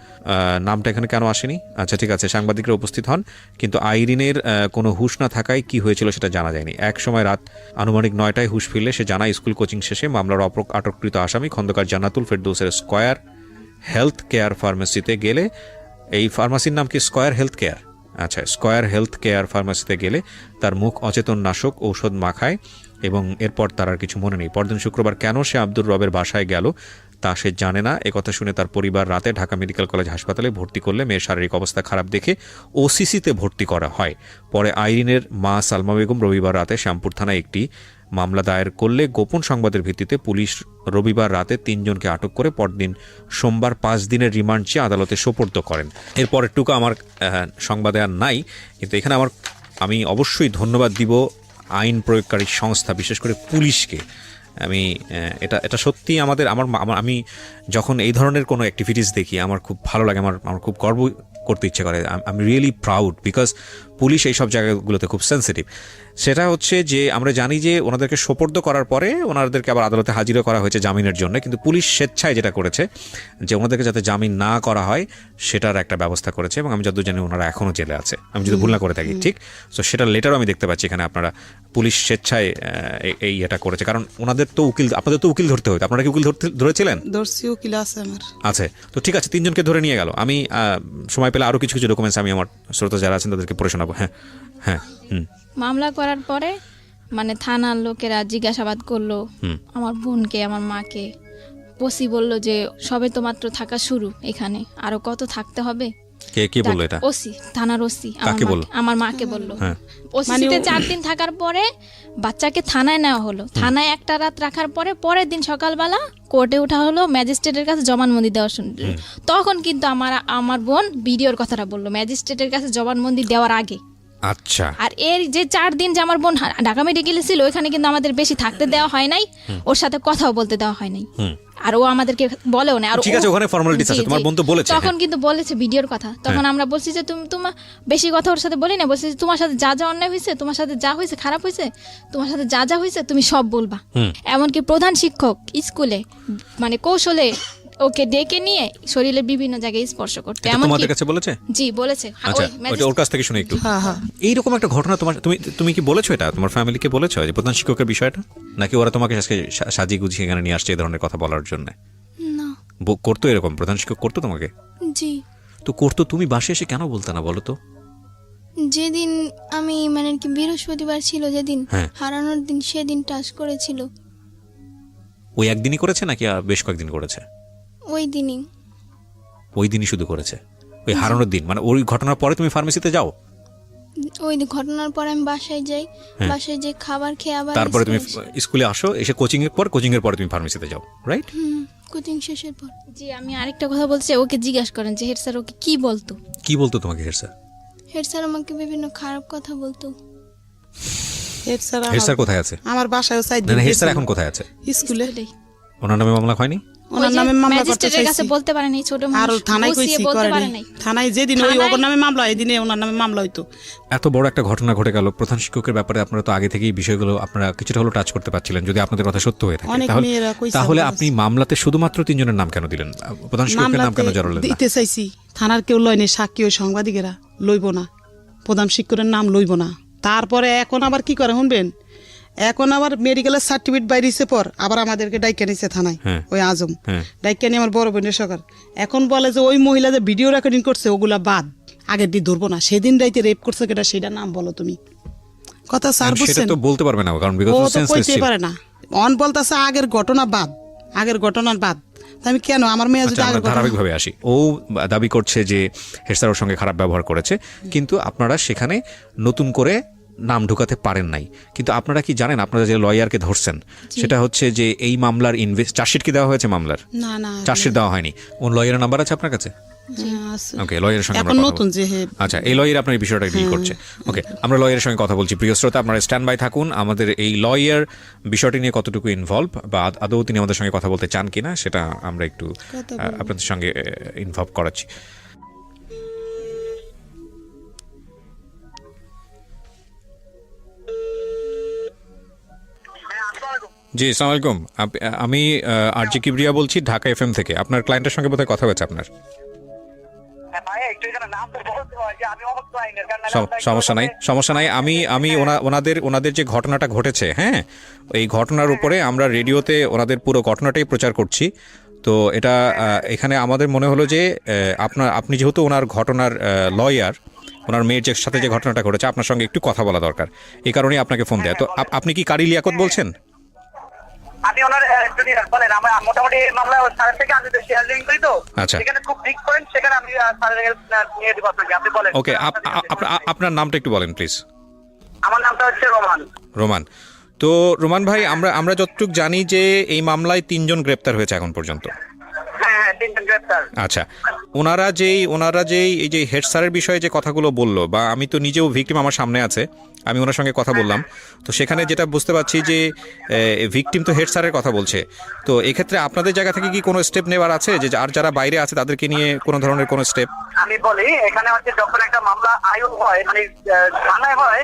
নামটা এখানে কেন আসেনি, আচ্ছা ঠিক আছে, সাংবাদিকরা উপস্থিত হন, কিন্তু আইরিনের কোনো হুঁশ না থাকায় কি হয়েছিল সেটা জানা যায়নি। এক সময় রাত আনুমানিক 9টায় হুঁশ ফিরলে সে জানায় স্কুল কোচিং শেষে মামলার আটককৃত আসামি খন্দকার জান্নাতুল ফেরদৌসের স্কয়ার হেলথ কেয়ার ফার্মেসিতে গেলে, এই ফার্মাসির নাম কি স্কয়ার হেলথ কেয়ার, আচ্ছা স্কয়ার হেলথ কেয়ার ফার্মাসিতে গেলে তার মুখ অচেতন নাশক ঔষধ মাখায় এবং এরপর তার আর কিছু মনে নেই। পরদিন শুক্রবার কেন সে আব্দুর রবের বাসায় গেল তা সে জানে না। একথা শুনে তার পরিবার রাতে ঢাকা মেডিকেল কলেজ হাসপাতালে ভর্তি করলে মেয়ের শারীরিক অবস্থা খারাপ দেখে ওসিসিতে ভর্তি করা হয়। পরে আইরিনের মা সালমা বেগম রবিবার রাতে শ্যামপুর থানায় একটি মামলা দায়ের করলে গোপন সংবাদের ভিত্তিতে পুলিশ রবিবার রাতে 3 জনকে আটক করে পরদিন সোমবার 5 দিনের রিমান্ড চেয়ে আদালতে সোপর্দ করেন। এরপরেরটুকু আমার সংবাদে আর নাই, কিন্তু এখানে আমি অবশ্যই ধন্যবাদ দিব আইন প্রয়োগকারী সংস্থা, বিশেষ করে পুলিশকে। আমি এটা সত্যি আমি যখন এই ধরনের কোনো অ্যাক্টিভিটিস দেখি আমার খুব ভালো লাগে, আমার খুব গর্ব করতে ইচ্ছে করে। I am really proud because police এই সব জায়গাগুলোতে খুব সেন্সিটিভ। সেটা হচ্ছে যে আমরা জানি যে ওনাদেরকে সোপর্দ করার পরে ওনাদেরকে আবার আদালতে হাজিরা করা হয়েছে জামিনের জন্য, কিন্তু পুলিশ স্বেচ্ছায় যেটা করেছে যে ওনাদেরকে যাতে জামিন না করা হয় সেটার একটা ব্যবস্থা করেছে, এবং আমি যতদূর জানি ওনারা এখনও জেলে আছে, আমি যদি ভুল না করে থাকি। ঠিক, সো সেটার লেটারও আমি দেখতে পাচ্ছি এখানে। আপনারা পুলিশ স্বেচ্ছায় এই এটা করেছে, কারণ ওনাদের তো আপনাদের তো উকিল ধরতে হতো। আপনারা কি উকিল ধরেছিলেন? দর্শি উকিল আছে আমার। আছে, তো ঠিক আছে, 3 জনকে ধরে নিয়ে গেল। আমি সময় পেলে আরও কিছু ডকুমেন্টস আমি আমার শ্রোতা যারা আছেন তাদেরকে পড়ে শোনাবো। হ্যাঁ। মামলা করার পরে মানে থানার লোকেরা জিজ্ঞাসাবাদ করলো আমার বোনকে, আমার মাকে। ওসি বলল যে সবে তো মাত্র থাকা শুরু, এখানে আরো কত থাকতে হবে। কে বললো এটা? ওসি, থানার ওসি আমার মাকে বললো। হ্যাঁ, ওসিতে 4 দিন থাকার পরে বাচ্চাকে থানায় নেওয়া হলো। থানায় একটা রাত রাখার পরে পরের দিন সকালবেলা কোর্টে ওঠা হলো, ম্যাজিস্ট্রেটের কাছে জবানবন্দি দেওয়া শুনল। তখন কিন্তু আমার বোন ভিডিওর কথাটা বললো ম্যাজিস্ট্রেটের কাছে জবানবন্দি দেওয়ার আগে। আচ্ছা, আর এর যে 4 দিন যে আমার বোন ঢাকা মেডিকেলে ছিল, ওইখানে কিন্তু আমাদের বেশি থাকতে দেওয়া হয় নাই, ওর সাথে কথাও বলতে দেওয়া হয় নাই, আর ও আমাদেরকে বলেও না। আর ঠিক আছে, ওখানে ফর্মালিটিস আছে, তোমার বোন তো বলেছে। তখন কিন্তু বলেছে ভিডিওর কথা। তখন আমরা বলছি যে তোমার বেশি কথা ওর সাথে বলি না, বলছি যে তোমার সাথে যা যা অন্যায় হয়েছে, তোমার সাথে যা হয়েছে খারাপ হয়েছে, তোমার সাথে যা যা হয়েছে তুমি সব বলবা। এমনকি প্রধান শিক্ষক স্কুলে মানে কৌশলে ওকে ডেকে নিয়ে শরীরের বিভিন্ন জায়গায় স্পর্শ করতে। তোমাদের কাছে বলেছে? জি বলেছে। আচ্ছা, ওর কাছ থেকে শুনে একটু। এইরকম একটা ঘটনা তুমি কি বলেছো এটা তোমার ফ্যামিলিকে বলেছো যে প্রধান শিক্ষকের বিষয়টা, নাকি ওরা তোমাকে আজকে সাজিয়ে গুছিয়ে এখানে নিয়ে আসছে এই ধরনের কথা বলার জন্য? না, করতো এরকম? প্রধান শিক্ষক করতো তোমাকে? জি। তো করতো, তুমি বাসে এসে কেন বলতে না বলো তো? যেদিন আমি মানে কি বৃহস্পতিবার ছিল যেদিন হারানোর দিন, সেদিন টাচ করেছিল। ওই একদিনই করেছে নাকি বেশ কয়েকদিন করেছে? ওই দিনই শুধু করেছে, ওই হারানোর দিন। মানে ওই ঘটনার পরে তুমি ফার্মেসিতে যাও? ওই ঘটনার পরে আমি বাসায় যাই, বাসায় যে খাবার খেয়ে আবার তারপরে তুমি স্কুলে আসো, এসে কোচিং এর পরে তুমি ফার্মেসিতে যাও, রাইট? কোচিং শেষের পর। জি, আমি আরেকটা কথা বলছি, ওকে জিজ্ঞাসা করেন যে হেড স্যার ওকে কি বলতো তোমাকে হেড স্যার? হেড স্যার আমাকে বিভিন্ন খারাপ কথা বলতো। হেড স্যার কোথায় আছে? আমার বাসায় সাইড না, হেড স্যার এখন কোথায় আছে? স্কুলে। ওনার নামে মামলা হয়নি? ওনার নামে মামলা করতে ম্যাজিস্ট্রেটের কাছে বলতে পারে নাই, ছোট মানুষ, আর থানায় কইছি করে নাই। থানায় যেদিন ওই ওর নামে মামলা, এই দিনে ওনার নামে মামলা হইতো। এত বড় একটা ঘটনা ঘটে গেল, প্রধান শিক্ষকের ব্যাপারে আপনারা তো আগে থেকেই বিষয়গুলো আপনারা কিছুটা হলো টাচ করতে পারছিলেন, যদি আপনাদের কথা সত্য হয়ে থাকে। তাহলে আপনি মামলাতে শুধুমাত্র 3 জনের নাম কেন দিলেন? প্রধান শিক্ষকের নাম কেন জড়ালেন? দিতে চাইছি, থানার কেউ লয়নি, সাক্ষী ওই সাংবাদিকেরা লইব না, প্রধান শিক্ষকের নাম লইব না। তারপরে এখন আবার কি করে শুনবেন, এখন আবার মেডিকেলের সার্টিফিকেট বাইরেছে পর আবার আমাদেরকে ডাইকা নিছে থানায়, ওই আজম ডাইকা নিয়ে আমার বড় বোনের সরকার। এখন বলে যে ওই মহিলা যে ভিডিও রেকর্ডিং করছে ওগুলা বাদ, আগের দিন ধরবো না, সেদিন রাইতে রেপ করছে কেটা সেটা নাম বলো তুমি। কথা স্যার বুঝছেন? সেটা তো বলতে পারবে না, কারণ বিগত সেন্স কইতে পারে না। অন বলতাছে আগের ঘটনা বাদ, আগের ঘটনার বাদ। আমি কেন আমার মেয়ে যদি আগের ধারাবাহিকভাবে আসি, ও দাবি করছে যে হেড স্যার ওর সঙ্গে খারাপ ব্যবহার করেছে, কিন্তু আপনারা সেখানে নতুন করে নাম ঢুকাতে পারেন নাই। কিন্তু আপনারা কি জানেন আপনারা যে লয়ারকে ধরছেন সেটা হচ্ছে যে এই মামলার চার্জশিট কি দেওয়া হয়েছে? মামলার না চার্জশিট দেওয়া হয়নি। কোন লয়ারের নাম্বার আছে আপনার কাছে? ওকে, লয়ারের সঙ্গে আমরা কথা বলছি। আচ্ছা, এই লয়ার আপনার এই বিষয়টা ডিল করছে। ওকে, আমরা লয়ারের সঙ্গে কথা বলছি। প্রিয় শ্রোতা, আপনারা স্ট্যান্ড বাই থাকুন। আমাদের এই লয়ার বিষয়টি নিয়ে কতটুকু ইনভলভ বা আদৌ তিনি আমাদের সঙ্গে কথা বলতে চান কিনা সেটা আমরা একটু আপনাদের সঙ্গে ইনভলভ করাচ্ছি। জি, আসসালামু আলাইকুম। আমি আরজি কিবরিয়া বলছি ঢাকা এফএম থেকে। আপনার ক্লায়েন্টের সঙ্গে বোধহয় কথা হয়েছে আপনার। সমস্যা নাই। আমি ওনাদের যে ঘটনাটা ঘটেছে, হ্যাঁ, এই ঘটনার উপরে আমরা রেডিওতে ওনাদের পুরো ঘটনাটাই প্রচার করছি। তো এটা এখানে আমাদের মনে হলো যে আপনি যেহেতু ওনার ঘটনার লয়ার, ওনার মেয়ের সাথে যে ঘটনাটা ঘটেছে আপনার সঙ্গে একটু কথা বলা দরকার, এই কারণেই আপনাকে ফোন দেয়। তো আপনি কি কারি লিয়াকত বলছেন? আমি ওনার যদি বলেন আমার মোটামুটি এই মামলা স্যারের থেকে আমি শেয়ারিং করি তো, আচ্ছা। সেখানে খুব বিগ পয়েন্ট, সেখানে আমি স্যারের নিয়ে দিব আপনাকে। আপনি বলেন। ওকে, আপনার নামটা একটু বলেন প্লিজ। আমার নামটা হচ্ছে রোমান। রোমান। তো রোমান ভাই, আমরা যতটুকু জানি যে এই মামলায় 3 জন গ্রেপ্তার হয়েছে এখন পর্যন্ত। হ্যাঁ, 3 জন গ্রেপ্তার। আচ্ছা, ওনারা যেই এই যে হেড স্যারের বিষয়ে যে কথাগুলো বললো, বা আমি তো নিজেও ভিকটিম, আমার সামনে আছে, আমি ওনার সঙ্গে কথা বললাম, তো সেখানে যেটা বুঝতে পারছি যে ভিকটিম তো হেড স্যারের কথা বলছে। তো এক্ষেত্রে আপনাদের জায়গা থেকে কি কোনো স্টেপ নেওয়ার আছে, যে আর যারা বাইরে আছে তাদেরকে নিয়ে কোনো ধরনের কোনো স্টেপ? আমি বলি, এখানে হচ্ছে যখন একটা মামলা আয়ু হয়, মানে থানায় হয়,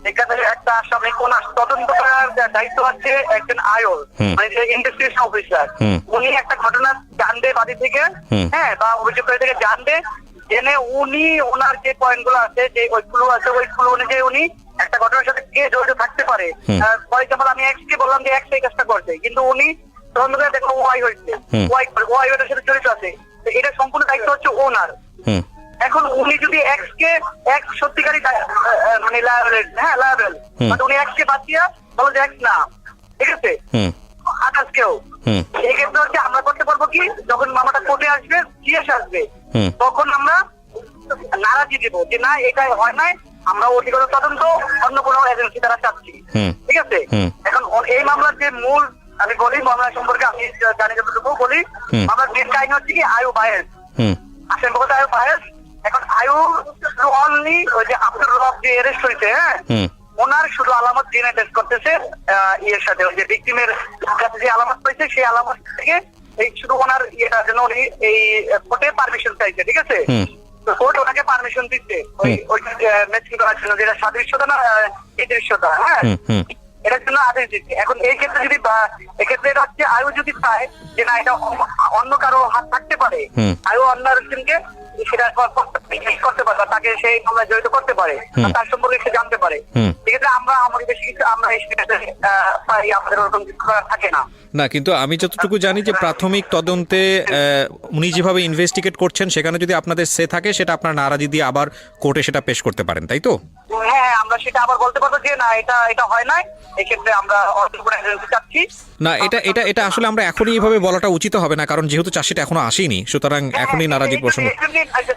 এখানে একটা আসামি কোন তদন্ত করার দায়িত্ব হচ্ছে একজন আয়ুর, মানে যে ইনভেস্টিগেশন অফিসার। উনি একটা ঘটনা জানবে বাদী থেকে, হ্যাঁ, বা অভিযোগকারী থেকে জানবে, জেনে উনি ওনার যে পয়েন্ট গুলো আছে, যে ওইগুলো আছে, ওইগুলো অনুযায়ী উনি একটা ঘটনার সাথে কে জড়িত থাকতে পারে। ফর এক্সাম্পল, আমি এক্স কে বললাম যে এক্স এই কাজটা করছে, কিন্তু উনি তদন্ত করে দেখলো ওয়াই হয়েছে, ওয়াই ওটার সাথে জড়িত আছে, তো এটা সম্পূর্ণ দায়িত্ব হচ্ছে ওনার। এখন উনি যদি এক্স কে এক্স সত্যিকারী মানে লায়াবেল, মানে উনি এক্স কে বাঁচিয়ে বলো যে এক্স না, ঠিক আছে, আদার্স কেউ, এই ক্ষেত্রে হচ্ছে আমরা করতে পারবো কি, যখন মামলাটা কোর্টে আসবে, জিএস আসবে, তখন আমরা নারাজি দিব যে না, এটাই হয় নাই, আমরা অধিকতর তদন্ত অন্য কোনো এজেন্সি দ্বারা চাচ্ছি, ঠিক আছে। এখন এই মামলার যে মূল, আমি বলি মামলা সম্পর্কে আমি জানি যতটুকু বলি, মামলার মেন কাহিনী হচ্ছে কি আয়ু বায়েস, আসেন বলতে আয়ু বায়েস। এখন আয়ু অনলি ওই যে আব্দুর রব যে অ্যারেস্ট হয়েছে, হ্যাঁ, ওনার শুধু আলামত ডিএনএ টেস্ট করতেছে ইয়ের সাথে, ওই যে ভিকটিমের কাছে যে আলামত পাইছে সেই আলামত থেকে এই শুধু ওনার ইয়েটার জন্য উনি এই কোর্টে পারমিশন চাইছে, ঠিক আছে। তো কোর্ট ওনাকে পারমিশন দিচ্ছে ওই ম্যাচিং করার জন্য, যেটা সাদৃশ্যতা না এই দৃশ্যতা, হ্যাঁ, এটার জন্য আদেশ দিচ্ছে। এখন এই ক্ষেত্রে যদি এক্ষেত্রে এটা হচ্ছে আয়ু যদি চায় যে না, এটা অন্য কারো হাত থাকতে পারে, আয়ু অন্য আরেকজনকে সেটা করতে পারে, তাকে সেই মামলায় জড়িত করতে পারে, তার সম্পর্কে সে জানতে পারে, সেক্ষেত্রে আমরা আমাদের বেশি কিছু আমরা আমাদের ওরকম কিছু থাকে না। না, কিন্তু আমি যতটুকু জানি যে প্রাথমিক তদন্তে উনি যেভাবে ইনভেস্টিগেট করছেন, সেখানে যদি আপনাদের সে থাকে, সেটা আপনার নারাজি দিয়ে আবার কোর্টে সেটা পেশ করতে পারেন, তাই তো? হ্যাঁ, আমরা সেটা আবার বলতে পারবো যে না, এটা হয় নাই, এক্ষেত্রে আমরা চাচ্ছি না। এটা আসলে আমরা এখনই এইভাবে বলাটা উচিত হবে না, কারণ যেহেতু চাষিটা এখনো আসেনি, সুতরাং এখনই নারাজির প্রসঙ্গ।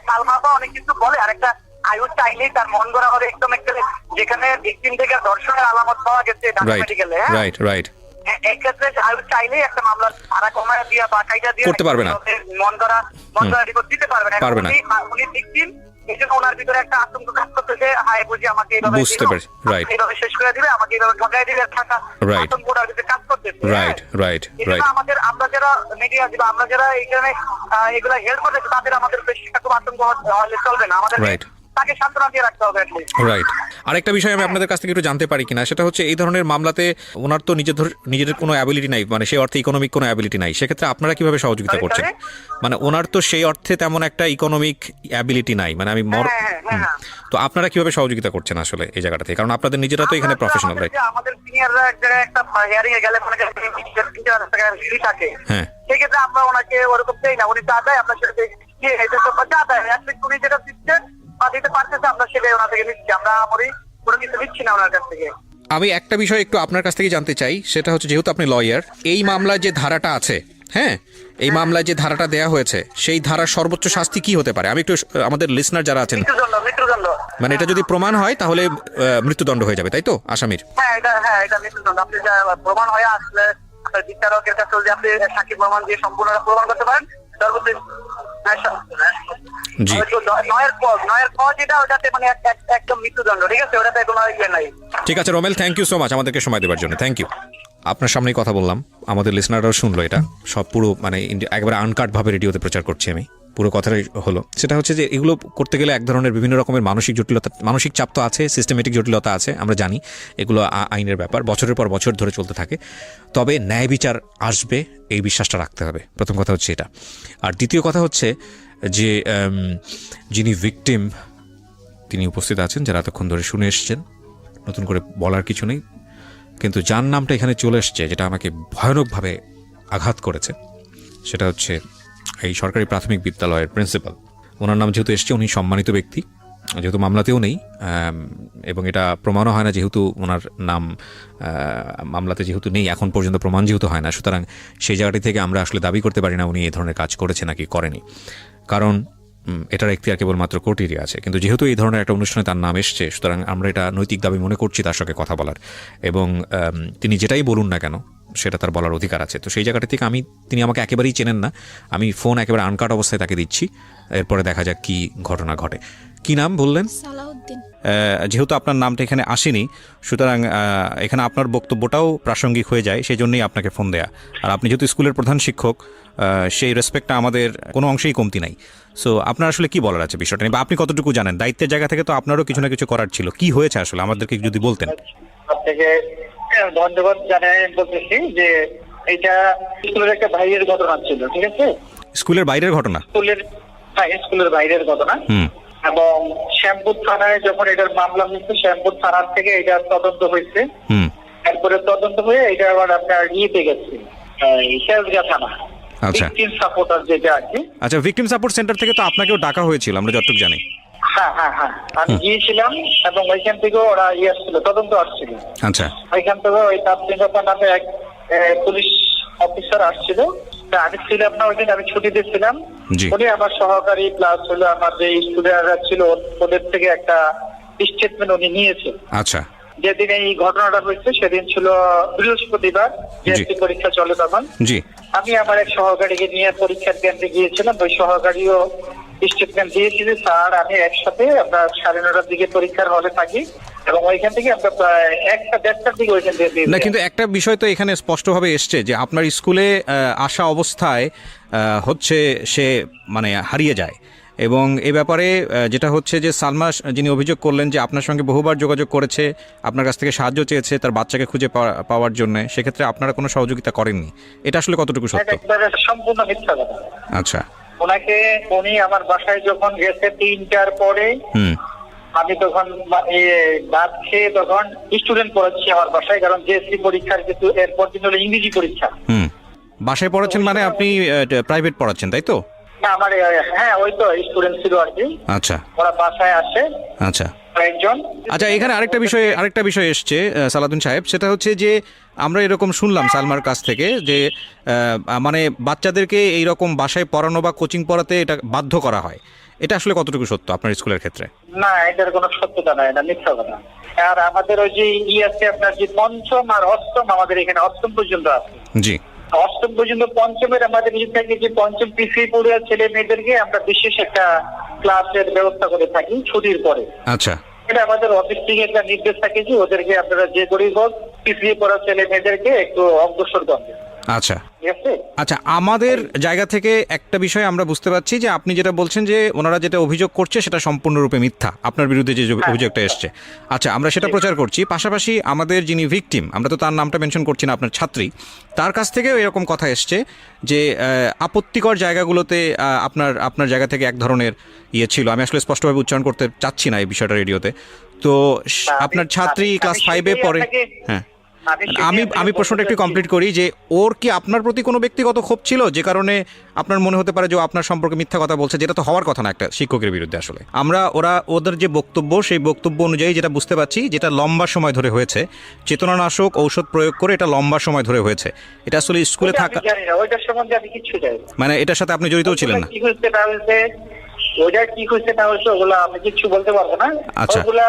সালমা অনেক কিছু বলে, আর একটা আয়ু চাইলেই তার মন গড়া হবে একদম একটা, যেখানে ভিকটিম থেকে ধর্ষণের আলামত পাওয়া গেছে মেডিকেলে, রাইট, এক্ষেত্রে আয়ু চাইলেই একটা মামলা ভাড়া কমায় দিয়া বা কাইটা দিয়ে করতে পারবে না, মন গড়া রিপোর্ট দিতে পারবে না। উনি ভিকটিম, এই জন্য ওনার ভিতরে একটা আতঙ্ক কাজ করতেছে, হায় বুঝি আমাকে এইভাবে বুঝতে পারছি, রাইট, এইভাবে শেষ করে দিবে, আমাকে এইভাবে ঠকাই দিবে, থাকা আতঙ্ক ওনার ভিতরে কাজ করতেছে, রাইট। আমরা যারা মিডিয়া দিব, আমরা যারা এখানে এগুলা হেল্প করতেছি, তাদের আমাদের বেশি খুব আতঙ্ক হলে চলবে না, আমাদের তাকে সান্ত্বনা দিয়ে রাখতে হবে। রাইট। আরেকটা বিষয় আমি আপনাদের কাছ থেকে একটু জানতে পারি কিনা, সেটা হচ্ছে এই ধরনের মামলাতে ওনার তো নিজের কোনো অ্যাবিলিটি নাই, মানে সেই অর্থে ইকোনমিক কোনো অ্যাবিলিটি নাই, সেক্ষেত্রে আপনারা কিভাবে সহযোগিতা করছেন? মানে ওনার তো সেই অর্থে তেমন একটা ইকোনমিক অ্যাবিলিটি নাই, মানে আমি তো আপনারা কিভাবে সহযোগিতা করছেন আসলে এই জায়গাটা থেকে, কারণ আপনাদের নিজেরা তো এখানে প্রফেশনাল, রাইট? আমাদের সিনিয়ররা এক জায়গায় একটা হিয়ারিং এ গেলে মনে করেন থাকে, হ্যাঁ, সেক্ষেত্রে আমরা ওনাকে ওরকম দেই না, উনি যা দেয় আমরা সেটা যা দেয়, উনি যেটা দিচ্ছেন বা দিতে পারতেছে আমরা সেটাই ওনার থেকে নিচ্ছি, আমরা কোনো কিছু নিচ্ছি না ওনার কাছ থেকে। আমি একটা বিষয় একটু আপনার কাছ থেকে জানতে চাই, সেটা হচ্ছে যেহেতু আপনি লয়ার, এই মামলায় যে ধারাটা আছে, হ্যাঁ, এই মামলায় যে ধারাটা দেয়া হয়েছে, সেই ধারার সর্বোচ্চ শাস্তি কি হতে পারে? আমি একটু আমাদের লিসনার যারা আছেন, মৃত্যুদণ্ড, মানে এটা যদি প্রমাণ হয় তাহলে মৃত্যুদণ্ড হয়ে যাবে, তাই তো আসামির? হ্যাঁ, এটা মৃত্যুদণ্ড। আপনি যা প্রমাণ হয়ে আসলে বিচারকের কাছে যদি আপনি সাক্ষী প্রমাণ দিয়ে সম্পূর্ণ প্রমাণ করতে পারেন, জি, নয়ের পর যেটা ওটাতে মানে একদম মৃত্যুদণ্ড, ঠিক আছে, ওটাতে কোনো ইয়ে নাই। ঠিক আছে Romel, thank you so much আমাদেরকে সময় দেওয়ার জন্য, থ্যাংক ইউ। আপনার সামনেই কথা বললাম, আমাদের লিসনাররাও শুনলো, এটা সব পুরো মানে একবারে আনকাট ভাবে রেডিওতে প্রচার করছি আমি, পুরো কথাটাই হলো। সেটা হচ্ছে যে এগুলো করতে গেলে এক ধরনের বিভিন্ন রকমের মানসিক জটিলতা, মানসিক চাপ তো আছে, সিস্টেমেটিক জটিলতা আছে, আমরা জানি এগুলো আইনের ব্যাপার, বছরের পর বছর ধরে চলতে থাকে, তবে ন্যায় বিচার আসবে এই বিশ্বাসটা রাখতে হবে, প্রথম কথা হচ্ছে এটা। আর দ্বিতীয় কথা হচ্ছে যে যিনি ভিকটিম তিনি উপস্থিত আছেন, যারা এতক্ষণ ধরে শুনে এসছেন, নতুন করে বলার কিছু নেই, কিন্তু যার নামটা এখানে চলে এসছে, যেটা আমাকে ভয়ানকভাবে আঘাত করেছে, সেটা হচ্ছে এই সরকারি প্রাথমিক বিদ্যালয়ের প্রিন্সিপাল। ওনার নাম যেহেতু এসছে, উনি সম্মানিত ব্যক্তি, যেহেতু মামলাতেও নেই এবং এটা প্রমাণও হয় না, যেহেতু ওনার নাম মামলাতে যেহেতু নেই, এখন পর্যন্ত প্রমাণ যেহেতু হয় না, সুতরাং সেই জায়গাটি থেকে আমরা আসলে দাবি করতে পারি না উনি এই ধরনের কাজ করেছে নাকি করেনি, কারণ এটার এখতিয়ার কেবলমাত্র কোর্টেরই আছে। কিন্তু যেহেতু এই ধরনের একটা অনুষ্ঠানে তার নাম এসছে, সুতরাং আমরা এটা নৈতিক দাবি মনে করছি তার সঙ্গে কথা বলার, এবং তিনি যেটাই বলুন না কেন সেটা তার বলার অধিকার আছে। তো সেই জায়গাটা থেকে তিনি আমাকে একেবারেই চেনেন না, আমি ফোন একেবারে আনকাট অবস্থায় তাকে দিচ্ছি, এরপরে দেখা যাক কি ঘটনা ঘটে। কি নাম বললেন? সালাউদ্দিন। যেহেতু আপনার নামটা এখানে আসেনি, সুতরাং এখানে আপনার বক্তব্যটাও প্রাসঙ্গিক হয়ে যায়, সেই জন্যই আপনাকে ফোন দেয়া। আর আপনি যেহেতু স্কুলের প্রধান শিক্ষক, সেই রেসপেক্টটা আমাদের কোনো অংশেই কমতি নাই। সো আপনার আসলে কি বলার আছে বিষয়টা নিয়ে, বা আপনি কতটুকু জানেন? দায়িত্বের জায়গা থেকে তো আপনারও কিছু না কিছু করার ছিল, কি হয়েছে আসলে আমাদেরকে যদি বলতেন। আপনাকে ধন্যবাদ জানাই বলতেছি যে এটা স্কুলের একটা বাইরের ঘটনা ছিল, ঠিক আছে? স্কুলের বাইরের ঘটনা? স্কুলের বাইরের ঘটনা। এবং শ্যামপুর থানায় যখন এটার মামলা হয়েছে, শ্যামপুর থানার থেকে এটা তদন্ত হয়েছে, এরপরে তদন্ত হয়ে এটা আবার আপনার ইয়েতে গেছে শেরগা থানা। আচ্ছা, ভিকটিম সাপোর্টার যেটা আছে। আচ্ছা, ভিকটিম সাপোর্ট সেন্টার থেকে তো আপনাকেও ডাকা হয়েছিল আমরা যতটুকু জানি। হ্যাঁ, আমি গিয়েছিলাম এবং ওইখান থেকে ওরা আসছিল, তদন্ত আসছিল। আচ্ছা, ওইখান থেকে ওই তাপসিংহতা নামে এক পুলিশ অফিসার আসছিল, আমি ছিলাম না ওইদিন, আমি ছুটিতে ছিলাম। উনি আমার সহকারী প্লাস হলো আমার যে স্টুডেন্টরা ছিল ওদের থেকে একটা স্টেটমেন্ট উনি নিয়েছে। আচ্ছা, যেদিন এই ঘটনাটা হয়েছে সেদিন ছিল বৃহস্পতিবার, জিএসসি পরীক্ষা চলে তখন। জি, আমি আমার এক সহকারীকে নিয়ে পরীক্ষার কেন্দ্রে গিয়েছিলাম, ওই সহকারীও স্টেটমেন্ট দিয়েছিল, স্যার আমি একসাথে আমরা 9:30টার দিকে পরীক্ষার হলে থাকি এবং ওইখান থেকে আমরা প্রায় 1টা-1:30টার দিকে ওইখান থেকে না, কিন্তু একটা বিষয় তো এখানে স্পষ্টভাবে এসছে যে আপনার স্কুলে আসা অবস্থায় হচ্ছে সে মানে হারিয়ে যায়, এবং এ ব্যাপারে যেটা হচ্ছে যে সালমা যিনি অভিযোগ করলেন যে আপনার সঙ্গে বহুবার যোগাযোগ করেছে, আপনার কাছ থেকে সাহায্য চেয়েছে তার বাচ্চাকে খুঁজে পাওয়ার জন্য, সেক্ষেত্রে আপনারা কোনো সহযোগিতা করেননি, এটা আসলে কতটুকু সত্য? একবারে সম্পূর্ণ মিথ্যা কথা। আচ্ছা, উনি আমার বাসায় যখন গেছে 3টার পরে, আমি তখন ভাত খেয়ে তখন স্টুডেন্ট পড়াচ্ছি আমার বাসায়, কারণ জিএসসি পরীক্ষার কিছু এরপর দিন হলো ইংরেজি পরীক্ষা। বাসায় পড়াচ্ছেন মানে আপনি প্রাইভেট পড়াচ্ছেন তাই তো? আমার হ্যাঁ, ওই তো স্টুডেন্ট ছিল আর কি। আচ্ছা, ওরা বাসায় আসে। আচ্ছা, একজন। আচ্ছা, এখানে আরেকটা বিষয় এসছে সালাউদ্দিন সাহেব, সেটা হচ্ছে যে আমরা এরকম শুনলাম সালমার কাছ থেকে যে মানে বাচ্চাদেরকে এইরকম বাসায় পড়ানো বা কোচিং পড়াতে এটা বাধ্য করা হয়, এটা আসলে কতটুকু সত্য আপনার স্কুলের ক্ষেত্রে? না, এটার কোনো সত্যতা নাই, এটা মিথ্যা কথা। আর আমাদের ওই যে আছে আপনার যে পঞ্চম আর অষ্টম, আমাদের এখানে অষ্টম পর্যন্ত আছে। জি, অষ্টম পর্যন্ত, পঞ্চমের আমাদের থাকে যে পঞ্চম পিছিয়ে পড়ে ছেলে মেয়েদেরকে আমরা বিশেষ একটা ক্লাসের ব্যবস্থা করে থাকি ছুটির পরে। আচ্ছা, এটা আমাদের অফিস থেকে একটা নির্দেশ থাকে যে ওদেরকে আপনারা যে করেই হোক পিছিয়ে পড়া ছেলে মেয়েদেরকে একটু অগ্রসর করবে। আচ্ছা, আচ্ছা, আমাদের জায়গা থেকে একটা বিষয় আমরা বুঝতে পারছি যে আপনি যেটা বলছেন যে ওনারা যেটা অভিযোগ করছে সেটা সম্পূর্ণরূপে মিথ্যা, আপনার বিরুদ্ধে যে অভিযোগটা এসছে। আচ্ছা, আমরা সেটা প্রচার করছি, পাশাপাশি আমাদের যিনি ভিকটিম, আমরা তো তার নামটা মেনশন করছি না, আপনার ছাত্রী, তার কাছ থেকেও এরকম কথা এসছে যে আপত্তিকর জায়গাগুলোতে আপনার জায়গা থেকে এক ধরনের ইয়ে ছিল, আমি আসলে স্পষ্টভাবে উচ্চারণ করতে চাচ্ছি না এই বিষয়টা রেডিওতে। তো আপনার ছাত্রী ক্লাস 5-এ পড়ে। হ্যাঁ, আমি প্রশ্নটা একটু কমপ্লিট করি যে ওর কি আপনার প্রতি কোনো ব্যক্তিগত ক্ষোভ ছিল যে কারণে আপনার মনে হতে পারে যে আপনার সম্পর্কে মিথ্যা কথা বলছে, যেটা তো হওয়ার কথা না একটা শিক্ষকের বিরুদ্ধে। আসলে ওদের যে বক্তব্য, সেই বক্তব্য অনুযায়ী যেটা বুঝতে পারছি, যেটা লম্বা সময় ধরে হয়েছে, চেতনানাশক ঔষধ প্রয়োগ করে এটা লম্বা সময় ধরে হয়েছে, এটা আসলে স্কুলে থাকা মানে এটার সাথে আপনি জড়িতও ছিলেন না? ওইটা কি হয়েছে না হয়েছে ওগুলো আমি কিছু বলতে পারবো না। ওগুলা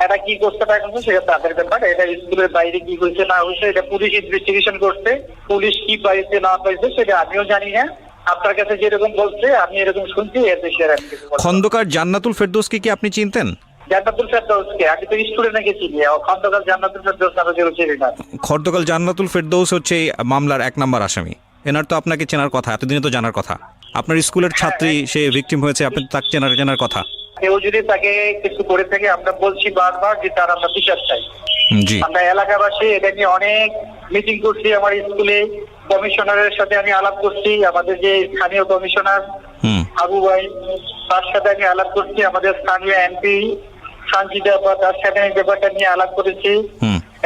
এটা কি করতে পারে সেটা তাদের ব্যাপার। এটা স্কুলের বাইরে কি হয়েছে না হয়েছে এটা পুলিশ ইনভেস্টিগেশন করছে, পুলিশ কি পাইছে না পাইছে সেটা আমিও জানি না। আপনার কাছে যেরকম বলছে আমি এরকম শুনছি, এর বেশি আর আমি কিছু বলবো না। খন্দকার জান্নাতুল ফেরদৌসকে কি আপনি চিনতেন? জান্নাতুল ফেরদৌসকে আমি তো স্টুডেন্ট নাকি চিনি, খন্দকার জান্নাতুল ফেরদৌস নামে কেউ চিনি না। খন্দকার জান্নাতুল ফেরদৌস হচ্ছে এই মামলার 1 নম্বর আসামি, এনার তো আপনাকে চেনার কথা, এতদিনে তো জানার কথা। আপনার স্কুলের ছাত্রী, সে ভিকটিম হয়েছে, আপনি তাকে চেনার কথা। কেউ যদি তাকে কিছু করে থাকে আমরা বলছি বারবার যে তার আমরা বিচার চাই। আমরা এলাকাবাসী এটা নিয়ে অনেক মিটিং করছি, আমার স্কুলে কমিশনারের সাথে আমি আলাপ করছি, আমাদের যে স্থানীয় কমিশনার আবু ভাই তার সাথে আমি আলাপ করছি, আমাদের স্থানীয় এমপি সঞ্জিতা তার সাথে আমি ব্যাপারটা নিয়ে আলাপ করেছি।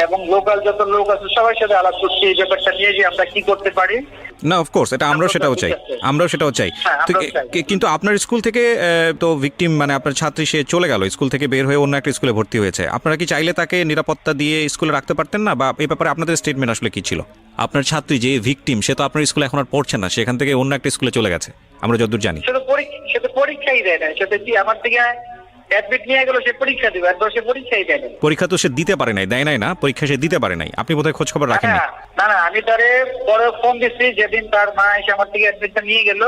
এবং লোকাল যত লোক আছে সবার সাথে আলাপ করছি এই ব্যাপারটা নিয়ে যে আমরা কি করতে পারি। না অফকোর্স এটা আমরাও সেটাও চাই, আমরাও সেটাও চাই। হ্যাঁ, তো আমরাও চাই। কিন্তু আপনার স্কুল থেকে তো ভিকটিম মানে আপনার ছাত্রী সে চলে গেল, স্কুল থেকে বের হয়ে অন্য একটা স্কুলে ভর্তি হয়েছে, আপনারা কি চাইলে তাকে নিরাপত্তা দিয়ে স্কুলে রাখতে পারতেন না, বা এই ব্যাপারে আপনাদের স্টেটমেন্ট আসলে কি ছিল? আপনার ছাত্রী যে ভিকটিম সে তো আপনার স্কুলে এখন আর পড়ছে না, সেখান থেকে অন্য একটা স্কুলে চলে গেছে আমরা যতদূর জানি। সে তো পরীক্ষাই দেয় না, সেটা কি আমার থেকে অ্যাডমিট নিয়ে গেল, সে পরীক্ষা দিবে, একবার সে পরীক্ষাই দেয় না। পরীক্ষা তো সে দিতে পারে নাই, দেয় নাই না পরীক্ষা, সে দিতে পারে নাই, আপনি বোধহয় খোঁজ খবর রাখেন না। না আমি তারে পরে ফোন দিচ্ছি যেদিন তার মা এসে আমার থেকে অ্যাডমিটটা নিয়ে গেল।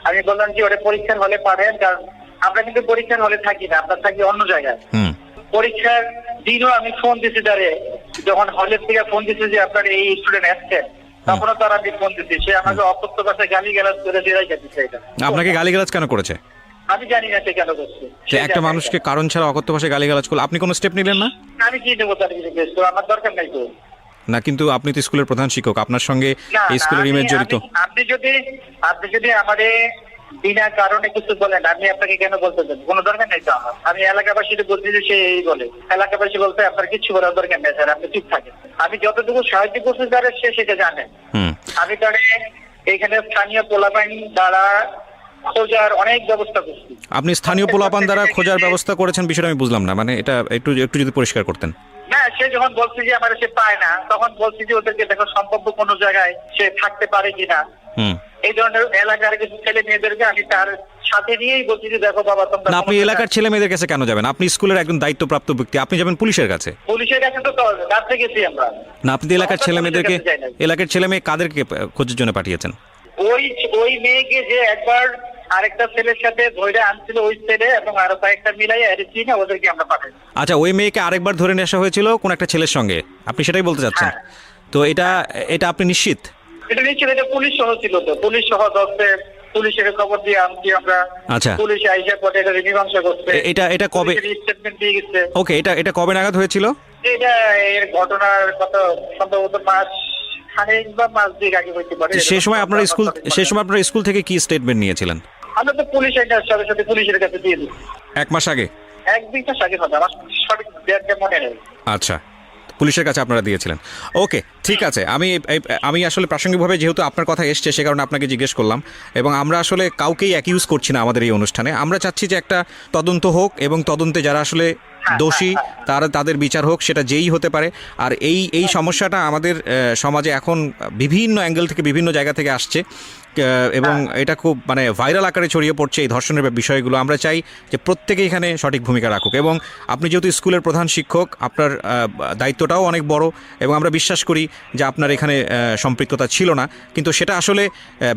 আমি বললাম যে ওটা পরীক্ষার হলে পারেন, কারণ আমরা কিন্তু পরীক্ষার হলে থাকি না, আমরা থাকি অন্য জায়গায়। পরীক্ষার দিনও আমি ফোন দিচ্ছি তারে, যখন হলের থেকে ফোন দিচ্ছি যে আপনার এই স্টুডেন্ট আসছেন, তখনও তার আমি ফোন দিচ্ছি, সে আমাকে অকথ্য ভাষায় গালিগালাজ করে বেড়াই যাচ্ছে। এটা আপনাকে গালিগালাজ কেন করেছে? আমি জানি না সে কেন করছে। সে একটা মানুষকে কারণ ছাড়া অকথ্য ভাষায় গালিগালাজ করলো, আপনি কোনো স্টেপ নিলেন না? আমি কি দেবো তার কিছু, আমার দরকার নাই তো। না কিন্তু আপনি তো স্কুলের প্রধান শিক্ষক, আপনার সঙ্গে না, এই স্কুলের ইমেজ জড়িত। আপনি যদি আমাদের বিনা কারণে কিছু বলেন, আমি আপনাকে কেন বলতে দেবো? কোনো দরকার নেই তো আমার। আমি এলাকাবাসীকে বলছি যে সে এই বলে, এলাকাবাসী বলতে আপনার কিছু বলার দরকার নেই স্যার, আপনি চুপ থাকেন। আমি যতটুকু সাহায্য করছি স্যার সে সেটা জানে। আমি তাহলে এখানে স্থানীয় পোলাপাইন দ্বারা খোঁজার অনেক ব্যবস্থা করছি। আপনি স্থানীয় পোলাপান দ্বারা খোঁজার ব্যবস্থা করেছেন, বিষয়টা আমি বুঝলাম না, মানে এটা একটু একটু যদি পরিষ্কার করতেন। না, সে যখন বলছে যে আমার সে পায় না, তখন বলছি যে ওদেরকে দেখো সম্ভাব্য কোনো জায়গায় সে থাকতে পারে কিনা। এই ধরনের এলাকার কিছু ছেলে মেয়েদেরকে আমি তার সাথে নিয়েই বলছি যে দেখো বাবা তোমরা। না, আপনি এলাকার ছেলে মেয়েদের কাছে কেন যাবেন? আপনি স্কুলের একজন দায়িত্বপ্রাপ্ত ব্যক্তি, আপনি যাবেন পুলিশের কাছে। পুলিশের কাছে তো রাত্রে গেছি আমরা। না, আপনি এলাকার ছেলে মেয়েদেরকে, এলাকার ছেলে মেয়ে কাদেরকে খোঁজের জন্য পাঠিয়েছেন? ওই মেয়েকে যে একবার আরেকটা ছেলের সাথে ধরে আনছিল ওই ছেলে, এবং আরো কয়েকটা মিলাই এসেছি না, ওদেরকে আমরা পাঠাই। আচ্ছা, ওই মেয়েকে আরেকবার ধরে নিয়ে আসা হয়েছিল কোন একটা ছেলের সঙ্গে, আপনি সেটাই বলতে চাচ্ছেন? তো এটা আপনি নিশ্চিত? এটা নিশ্চিত, এটা পুলিশ সহ ছিল তো, পুলিশ সহ দশে পুলিশের খবর দিয়ে আনছি আমরা। আচ্ছা, পুলিশ আইসা পরে এটা মীমাংসা করছে। এটা কবে স্টেটমেন্ট দিয়ে গেছে? ওকে, এটা কবে নাগাদ হয়েছিল? এটা এর ঘটনার কত সম্ভবত মাস খানেক বা মাস দুই আগে হইতে পারে। সেই সময় আপনার স্কুল থেকে কি স্টেটমেন্ট নিয়েছিলেন? আমরা তো পুলিশ এটার সাথে সাথে পুলিশের কাছে দিয়ে দিই। 1 মাস আগে? 1-2 মাস আগে হবে, আমার সঠিক ডেটটা মনে নেই। আচ্ছা, পুলিশের কাছে আপনারা দিয়েছিলেন। ওকে, ঠিক আছে। আমি আসলে প্রাসঙ্গিকভাবে যেহেতু আপনার কথা এসছে সে কারণে আপনাকে জিজ্ঞেস করলাম, এবং আমরা আসলে কাউকেই অ্যাকিউজ করছি না আমাদের এই অনুষ্ঠানে। আমরা চাচ্ছি যে একটা তদন্ত হোক, এবং তদন্তে যারা আসলে দোষী তাদের বিচার হোক, সেটা যেই হতে পারে। আর এই সমস্যাটা আমাদের সমাজে এখন বিভিন্ন অ্যাঙ্গেল থেকে বিভিন্ন জায়গা থেকে আসছে, এবং এটা খুব মানে ভাইরাল আকারে ছড়িয়ে পড়ছে এই ধর্ষণের বিষয়গুলো। আমরা চাই যে প্রত্যেকে এখানে সঠিক ভূমিকা রাখুক, এবং আপনি যেহেতু স্কুলের প্রধান শিক্ষক, আপনার দায়িত্বটাও অনেক বড়, এবং আমরা বিশ্বাস করি যে আপনার এখানে সম্পৃক্ততা ছিল না, কিন্তু সেটা আসলে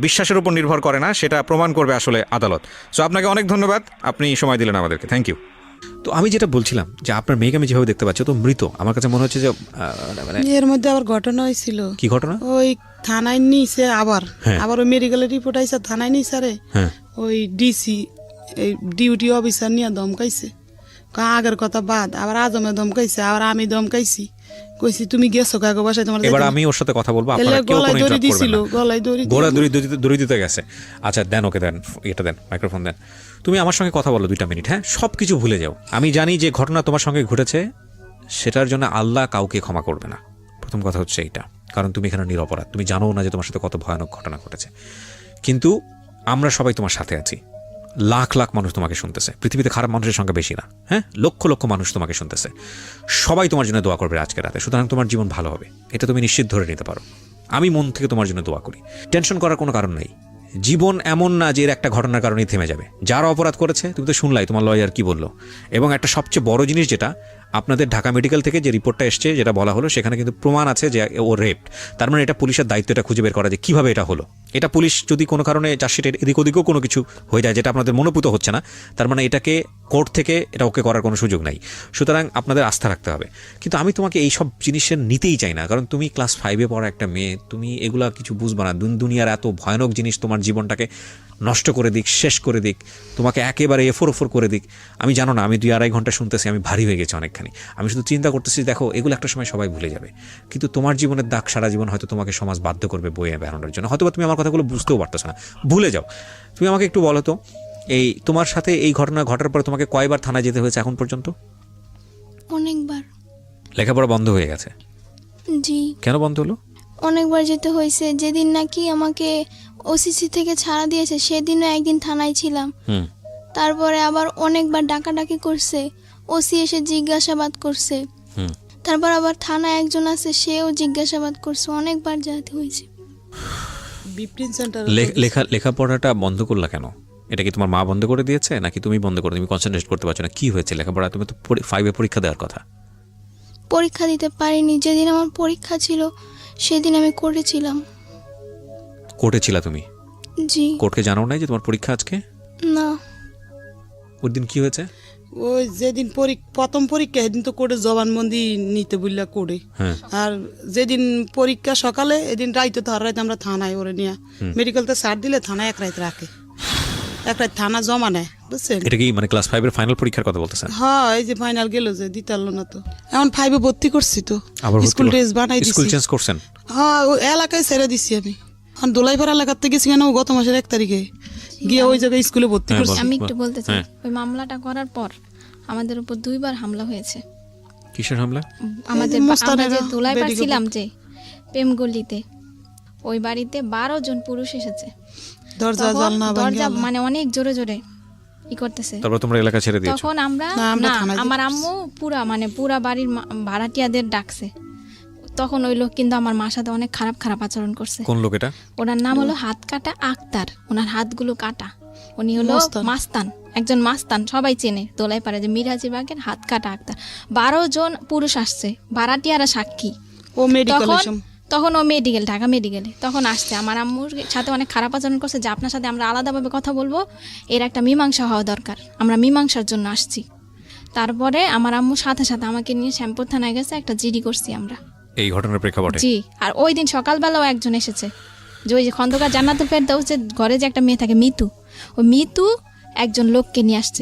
বিশ্বাসের উপর নির্ভর করে না, সেটা প্রমাণ করবে আসলে আদালত। সো আপনাকে অনেক ধন্যবাদ, আপনি সময় দিলেন আমাদেরকে, থ্যাংক ইউ। তো আমি যেটা বলছিলাম যে আপনার মেয়েকে আমি যেভাবে দেখতে পাচ্ছি, তো মৃত আমার কাছে মনে হচ্ছে যে মানে এর মধ্যে আবার ঘটনা হয়েছিল। কি ঘটনা? ওই থানায় নিয়েছে, আবার ওই মেডিকেলের রিপোর্ট আইসা থানায় নিয়েছে, রে ওই ডিসি এই ডিউটি অফিসার নিয়ে দমকাইছে। আগের কথা বাদ, আবার আজমে দমকাইছে, আবার আমি দমকাইছি, কইছি তুমি গেছো কাগো বাসায় তোমার। এবার আমি ওর সাথে কথা বলবো, আপনারা কেউ কোনো ইন্টারাপ্ট করবেন না। গলায় দড়ি দিতে গেছে। আচ্ছা দেন, ওকে দেন, এটা দেন, মাইক্রোফোন দেন। তুমি আমার সঙ্গে কথা বলো 2 মিনিট, হ্যাঁ? সব কিছু ভুলে যাও। আমি জানি যে ঘটনা তোমার সঙ্গে ঘটেছে, সেটার জন্য আল্লাহ কাউকে ক্ষমা করবে না। প্রথম কথা হচ্ছে এইটা, কারণ তুমি এখানে নিরপরাধ, তুমি জানো না যে তোমার সাথে কত ভয়ানক ঘটনা ঘটেছে। কিন্তু আমরা সবাই তোমার সাথে আছি, লাখ লাখ মানুষ তোমাকে শুনতেছে, পৃথিবীতে খারাপ মানুষের সংখ্যা বেশি না, হ্যাঁ? লক্ষ লক্ষ মানুষ তোমাকে শুনতেছে, সবাই তোমার জন্য দোয়া করবে আজকে রাতে। সুতরাং তোমার জীবন ভালো হবে, এটা তুমি নিশ্চিত ধরে নিতে পারো। আমি মন থেকে তোমার জন্য দোয়া করি। টেনশন করার কোনো কারণ নেই। জীবন এমন না যে এর একটা ঘটনার কারণেই থেমে যাবে। যারা অপরাধ করেছে, তুমি তো শুনলাই তোমার লয়ার কি বললো। এবং একটা সবচেয়ে বড় জিনিস যেটা, আপনাদের ঢাকা মেডিকেল থেকে যে রিপোর্টটা এসছে, যেটা বলা হলো, সেখানে কিন্তু প্রমাণ আছে যে ও রেপড। তার মানে এটা পুলিশের দায়িত্ব এটা খুঁজে বের করা যে কীভাবে এটা হলো। এটা পুলিশ যদি কোনো কারণে চার্জশিটের এদিক ওদিকেও কোনো কিছু হয়ে যায় যেটা আপনাদের মনোপুত হচ্ছে না, তার মানে এটাকে কোর্ট থেকে এটা ওকে করার কোনো সুযোগ নাই। সুতরাং আপনাদের আস্থা রাখতে হবে। কিন্তু আমি তোমাকে এই সব জিনিসের নিতেই চাই না, কারণ তুমি ক্লাস 5-এ পড়া একটা মেয়ে, তুমি এগুলা কিছু বুঝবা না। দুনিয়ার এত ভয়ানক জিনিস তোমার জীবনটাকে নষ্ট করে দিক, শেষ করে দিক, তোমাকে একেবারে এফোর করে দিক। আমি জানো না, আমি 2-2.5 ঘন্টা শুনতেছি, আমি ভারী হয়ে গেছি অনেকখানি। আমি শুধু চিন্তা করতেছি, দেখো এগুলো একটা সময় সবাই ভুলে যাবে, কিন্তু তোমার জীবনের দাগ সারা জীবন হয়তো তোমাকে সমাজ বাধ্য করবে বইয়ে বেড়ানোর জন্য। হয়তো তুমি আমার কথাগুলো বুঝতেও পারতেছো না, ভুলে যাও। তুমি আমাকে একটু বলো তো, এই তোমার সাথে এই ঘটনা ঘটার পরে তোমাকে কয়বার থানায় যেতে হয়েছে এখন পর্যন্ত? অনেকবার। লেখাপড়া বন্ধ হয়ে গেছে, জি কেন বন্ধ হলো? অনেকবার যেতে হয়েছে। যেদিন নাকি আমাকে ওসিসি থেকে ছাড়া দিয়েছে সেদিনও একদিন থানায় ছিলাম। হুম, তারপরে আবার অনেকবার ডাকাডাকি করছে, ওসি এসে জিজ্ঞাসাবাদ করছে। হুম। তারপর আবার থানায় একজন আছে, সেও জিজ্ঞাসাবাদ করছে, অনেকবার যেতে হয়েছে। বিপিন সেন্টার লেখাপড়াটা বন্ধ করলা কেন? এটা কি তোমার মা বন্ধ করে দিয়েছে নাকি তুমি বন্ধ করে, তুমি কনসেন্ট্রেট করতে পারছো না? কি হয়েছে লেখাপড়া? তুমি তো 5-এ পরীক্ষা দেওয়ার কথা। পরীক্ষা দিতে পারিনি, যেদিন আমার পরীক্ষা ছিল সেদিন আমি করেছিলাম। কোর্টে ছিলা তুমি? জি কোর্টকে জানাও নাই যে তোমার পরীক্ষা আজকে? না, ওই দিন কি হয়েছে? ওই যেদিন প্রথম পরীক্ষা সেদিন তো কোর্টে জবানবন্দি নিতে বললা কোর্টে। হ্যাঁ। আর যেদিন পরীক্ষা সকালে এদিন রাইতে তো আর রাইতে আমরা থানায় ওরে নিয়ে মেডিকেলতে ছাড় দিলে থানায় এক রাত রাখে, এক রাত থানা জমা নেয়, বুঝছেন? এটা কি মানে ক্লাস 5-এর ফাইনাল পরীক্ষার কথা বলতেছেন? হ্যাঁ, এই যে ফাইনাল গেল যে দিতে পারলো না, তো এখন 5-এ ভর্তি করছি, তো আবার স্কুল ড্রেস বানাই স্কুল দিছি। চেঞ্জ করছেন? হ্যাঁ, ওই এলাকায় ছেড়ে দিছি আমি। এখন দোলাইপাড়া এলাকার থেকে গেছি কেন গত মাসের 1 তারিখে গিয়ে ওই জায়গায় স্কুলে ভর্তি হ্যাঁ, করছি। আমি একটু বলতে চাই, হ্যাঁ। ওই মামলাটা করার পর আমাদের উপর 2বার হামলা হয়েছে। কিসের হামলা? আমাদের আমরা মোস্তানেরা যে দোলাইপাড় বেডিগো- ছিলাম যে প্রেমগলিতে, ওই বাড়িতে 12 জন পুরুষ এসেছে। দরজা তখন জানলা দরজা ভাঙা। মানে অনেক জোরে জোরে ই করতেছে। তারপর তোমরা এলাকা ছেড়ে দিয়েছো? তখন আমরা না, আমরা না, থানায় আমার যেতে আম্মু পুরা বাড়ির ভাড়াটিয়াদের ডাকছে। তখন ওই লোক কিন্তু আমার মার সাথে অনেক খারাপ খারাপ আচরণ করছে। কোন লোক এটা? ওনার নাম হলো হাত কাটা আক্তার, ওনার হাতগুলো কাটা। উনি হলো মস্তান। মাস্তান, একজন মাস্তান, সবাই চেনে দোলাই পারে যে মিরাজি বাগের হাত কাটা আক্তার। 12 জন পুরুষ আসছে, ভাড়াটিয়ারা সাক্ষী। ও মেডিকেল তখন ও মেডিকেল, ঢাকা মেডিকেলে তখন আসছে। আমার আম্মুর সাথে অনেক খারাপ আচরণ করছে যে আপনার সাথে আমরা আলাদাভাবে কথা বলবো, এর একটা মীমাংসা হওয়া দরকার, আমরা মীমাংসার জন্য আসছি। তারপরে আমার আম্মুর সাথে সাথে আমাকে নিয়ে শ্যামপুর থানায় গেছে, একটা জিডি করছি আমরা। এই ঘটনার প্রেক্ষাপটে? জি। আর ওই দিন সকালবেলাও একজন এসেছে, যে ওই যে খন্দকার জান্নাতুল ফেরদাউস যে ঘরে যে একটা মেয়ে থাকে মিতু, ওই মিতু একজন লোককে নিয়ে আসছে।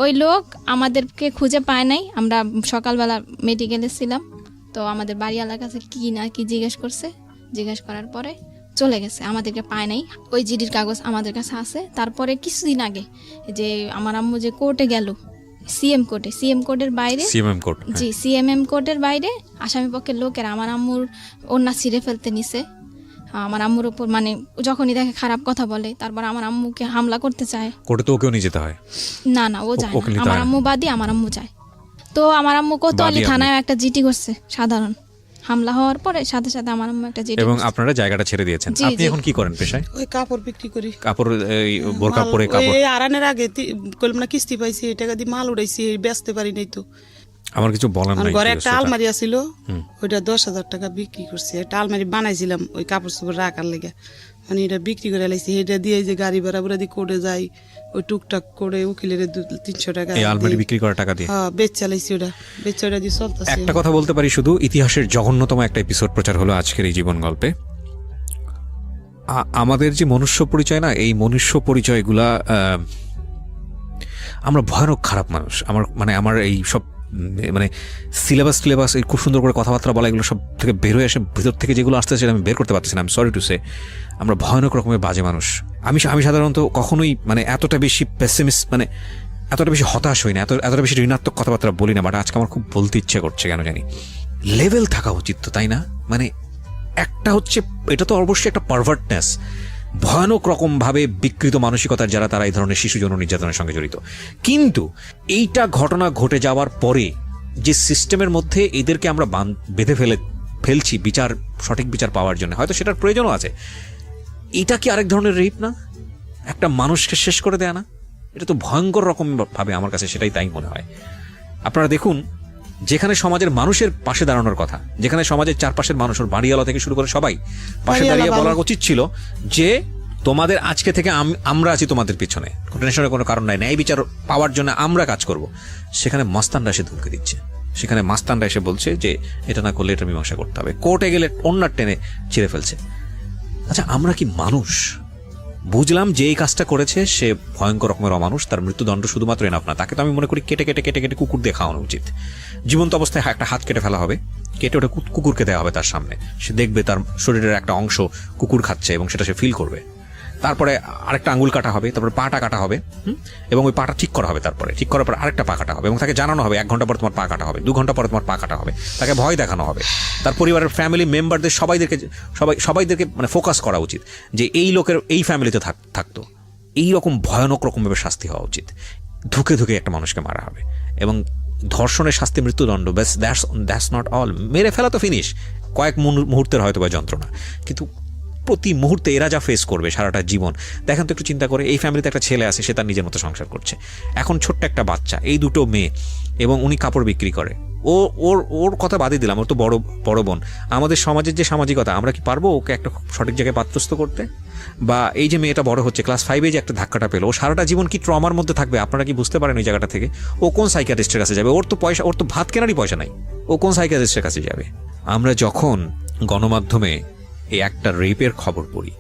ওই লোক আমাদেরকে খুঁজে পায় নাই। আমরা সকালবেলা মেডিকেলে ছিলাম, তো আমাদের বাড়িওয়ালার কাছে কি না কি জিজ্ঞেস করার পরে চলে গেছে, আমাদেরকে পায় নাই। ওই জিডির কাগজ আমাদের কাছে আছে। তারপরে কিছুদিন আগে যে আমার আম্মু যে কোর্টে গেল, সিএম কোর্টের বাইরে, সিএমএম কোর্ট? জি সিএমএম কোর্টের বাইরে আসামি পক্ষের লোকেরা আমার আম্মুর ওড়না ছিঁড়ে ফেলতে নিছে। আমার আম্মুর উপর মানে যখনই দেখে খারাপ কথা বলে, তারপর আমার আম্মুকে হামলা করতে চায়। কোর্টে তো ওকেও নিয়ে যেতে হয়? না ও যায় ওকে না, নিতে আমার হয় না? আম্মু বাদী, আমার আম্মু যায়। তো আমার আম্মু কোতোয়ালি বাদী থানায় একটা জিডি করছে, সাধারণ হামলা হওয়ার পরে সাথে সাথে আমার আম্মু একটা জিডি এবং করছে। আপনারা জায়গাটা ছেড়ে দিয়েছেন। জি, আপনি জি। এখন কি করেন পেশায়? ওই কাপড় বিক্রি করি। কাপড়, এই বোরকা পরে কাপড়? ওই আরানের আগে কইলাম না কিস্তি পাইছি, এই টাকা দিয়ে মাল উড়াইছি, বেচতে পারি নাই তো। আমার কিছু বলার আর নাই। ঘরে একটা আলমারি আছিল, ওইটা 10,000 টাকা বিক্রি করছি। একটা আলমারি বানাইছিলাম ওই কাপড় চোপড় রাখার লেগে, মানে এটা বিক্রি করে লাইছি। এটা দিয়ে যে গাড়ি ভাড়া বুড়া দিয়ে করে যাই, ওই টুকটাক করে উকিলের 300 টাকা এই আলমারি বিক্রি করার টাকা দিয়ে? হ্যাঁ, বেচ চালাইছি, ওটা দিয়ে চলতেছে। একটা কথা বলতে পারি শুধু, ইতিহাসের জঘন্যতম একটা এপিসোড প্রচার হলো আজকের এই জীবন গল্পে। আমাদের যে মনুষ্য পরিচয় না, এই মনুষ্য পরিচয়গুলা, আমরা ভয়ানক খারাপ মানুষ। আমার এই সব মানে সিলেবাস এই খুব সুন্দর করে কথাবার্তা বলা, এগুলো সব থেকে বের হয়ে আসে, ভিতর থেকে যেগুলো আসতে সেটা আমি বের করতে পারতেছি না। আমি সরি টু সে, আমরা ভয়ানক রকমের বাজে মানুষ। আমি সাধারণত কখনোই মানে এতটা বেশি পেসিমিস্ট, মানে এতটা বেশি হতাশ হই না, এতটা বেশি ঋণাত্মক কথাবার্তা বলি না। বাট আজকে আমার খুব বলতে ইচ্ছে করছে, কেন জানি। লেভেল থাকা উচিত তো, তাই না? মানে একটা হচ্ছে, এটা তো অবশ্যই একটা পারভার্টনেস, ভয়ানক রকমভাবে বিকৃত মানসিকতার যারা, তারা এই ধরনের শিশু যৌন নির্যাতনের সঙ্গে জড়িত। কিন্তু এইটা ঘটনা ঘটে যাওয়ার পরে যে সিস্টেমের মধ্যে এদেরকে আমরা বেঁধে ফেলছি সঠিক বিচার পাওয়ার জন্য, হয়তো সেটার প্রয়োজনও আছে। এটা কি আরেক ধরনের রেপ না? একটা মানুষকে শেষ করে দেয়া না? এটা তো ভয়ঙ্কর রকম ভাবে আমার কাছে সেটাই তাই মনে হয়। আপনারা দেখুন, যেখানে সমাজের মানুষের পাশে দাঁড়ানোর কথা, যেখানে সমাজের চারপাশের মানুষ, ওর বাড়িওয়ালা থেকে শুরু করে সবাই পাশে দাঁড়িয়ে বলার উচিত ছিল যে তোমাদের আজকে থেকে আমরা আছি তোমাদের পিছনে, টেনশনের কোনো কারণ নাই, ন্যায় বিচার পাওয়ার জন্য আমরা কাজ করব। সেখানে মাস্তানরা এসে ধমকে দিচ্ছে, সেখানে মাস্তানরা এসে বলছে যে এটা না করলে এটা মীমাংসা করতে হবে, কোর্টে গেলে অন্যার টেনে ছিঁড়ে ফেলছে। আচ্ছা, আমরা কি মানুষ? বুঝলাম যে এই কাজটা করেছে সে ভয়ঙ্কর রকমের অমানুষ, তার মৃত্যুদণ্ড শুধুমাত্র এনাফ না, তাকে তো আমি মনে করি কেটে কুকুর দিয়ে খাওয়ানো উচিত। জীবন্ত অবস্থায় একটা হাত কেটে ফেলা হবে, কেটে ওটা কুকুরকে দেওয়া হবে তার সামনে, সে দেখবে তার শরীরের একটা অংশ কুকুর খাচ্ছে এবং সেটা সে ফিল করবে। তারপরে আরেকটা আঙ্গুল কাটা হবে, তারপরে পাটা কাটা হবে, এবং ওই পাটা ঠিক করা হবে, তারপরে ঠিক করার পর আরেকটা পা কাটা হবে, এবং তাকে জানানো হবে 1 ঘন্টা পর তোমার পা কাটা হবে, 2 ঘন্টা পর তোমার পা কাটা হবে, তাকে ভয় দেখানো হবে। তার পরিবারের ফ্যামিলি মেম্বারদের সবাইদেরকে মানে ফোকাস করা উচিত যে এই লোকের এই ফ্যামিলিতে থাকতো, এই রকম ভয়ানক রকমভাবে শাস্তি হওয়া উচিত। ধুকে ধুকে একটা মানুষকে মারা হবে, এবং ধর্ষণের শাস্তি মৃত্যুদণ্ড, ব্যাস দ্যাটস নট অল। মেরে ফেলা তো ফিনিশ, কয়েক মুহূর্তের হয়তো বা যন্ত্রণা, কিন্তু প্রতি মুহূর্তে এরা যা ফেস করবে সারাটা জীবন। দেখেন তো একটু চিন্তা করে, এই ফ্যামিলিতে একটা ছেলে আছে, সে তার নিজের মতো সংসার করছে, এখন ছোট্ট একটা বাচ্চা, এই 2 মেয়ে, এবং উনি কাপড় বিক্রি করে। ওর কথা বাদই দিলাম, ওর তো বড় বোন। আমাদের সমাজের যে সামাজিকতা, আমরা কি পারবো ওকে একটা সঠিক জায়গায় পাত্রস্থ করতে? বা এই যে মেয়েটা বড় হচ্ছে, ক্লাস 5-এ যে একটা ধাক্কাটা পেলো, ও সারাটা জীবন কি ট্রমার মধ্যে থাকবে আপনারা কি বুঝতে পারেন? ওই জায়গাটা থেকে ও কোন সাইকিয়াট্রিস্টের কাছে যাবে? ওর তো ভাত কেনারই পয়সা নাই, ও কোন সাইকিয়াট্রিস্টের কাছে যাবে? আমরা যখন গণমাধ্যমে এই একটা রেপের খবর পড়ি,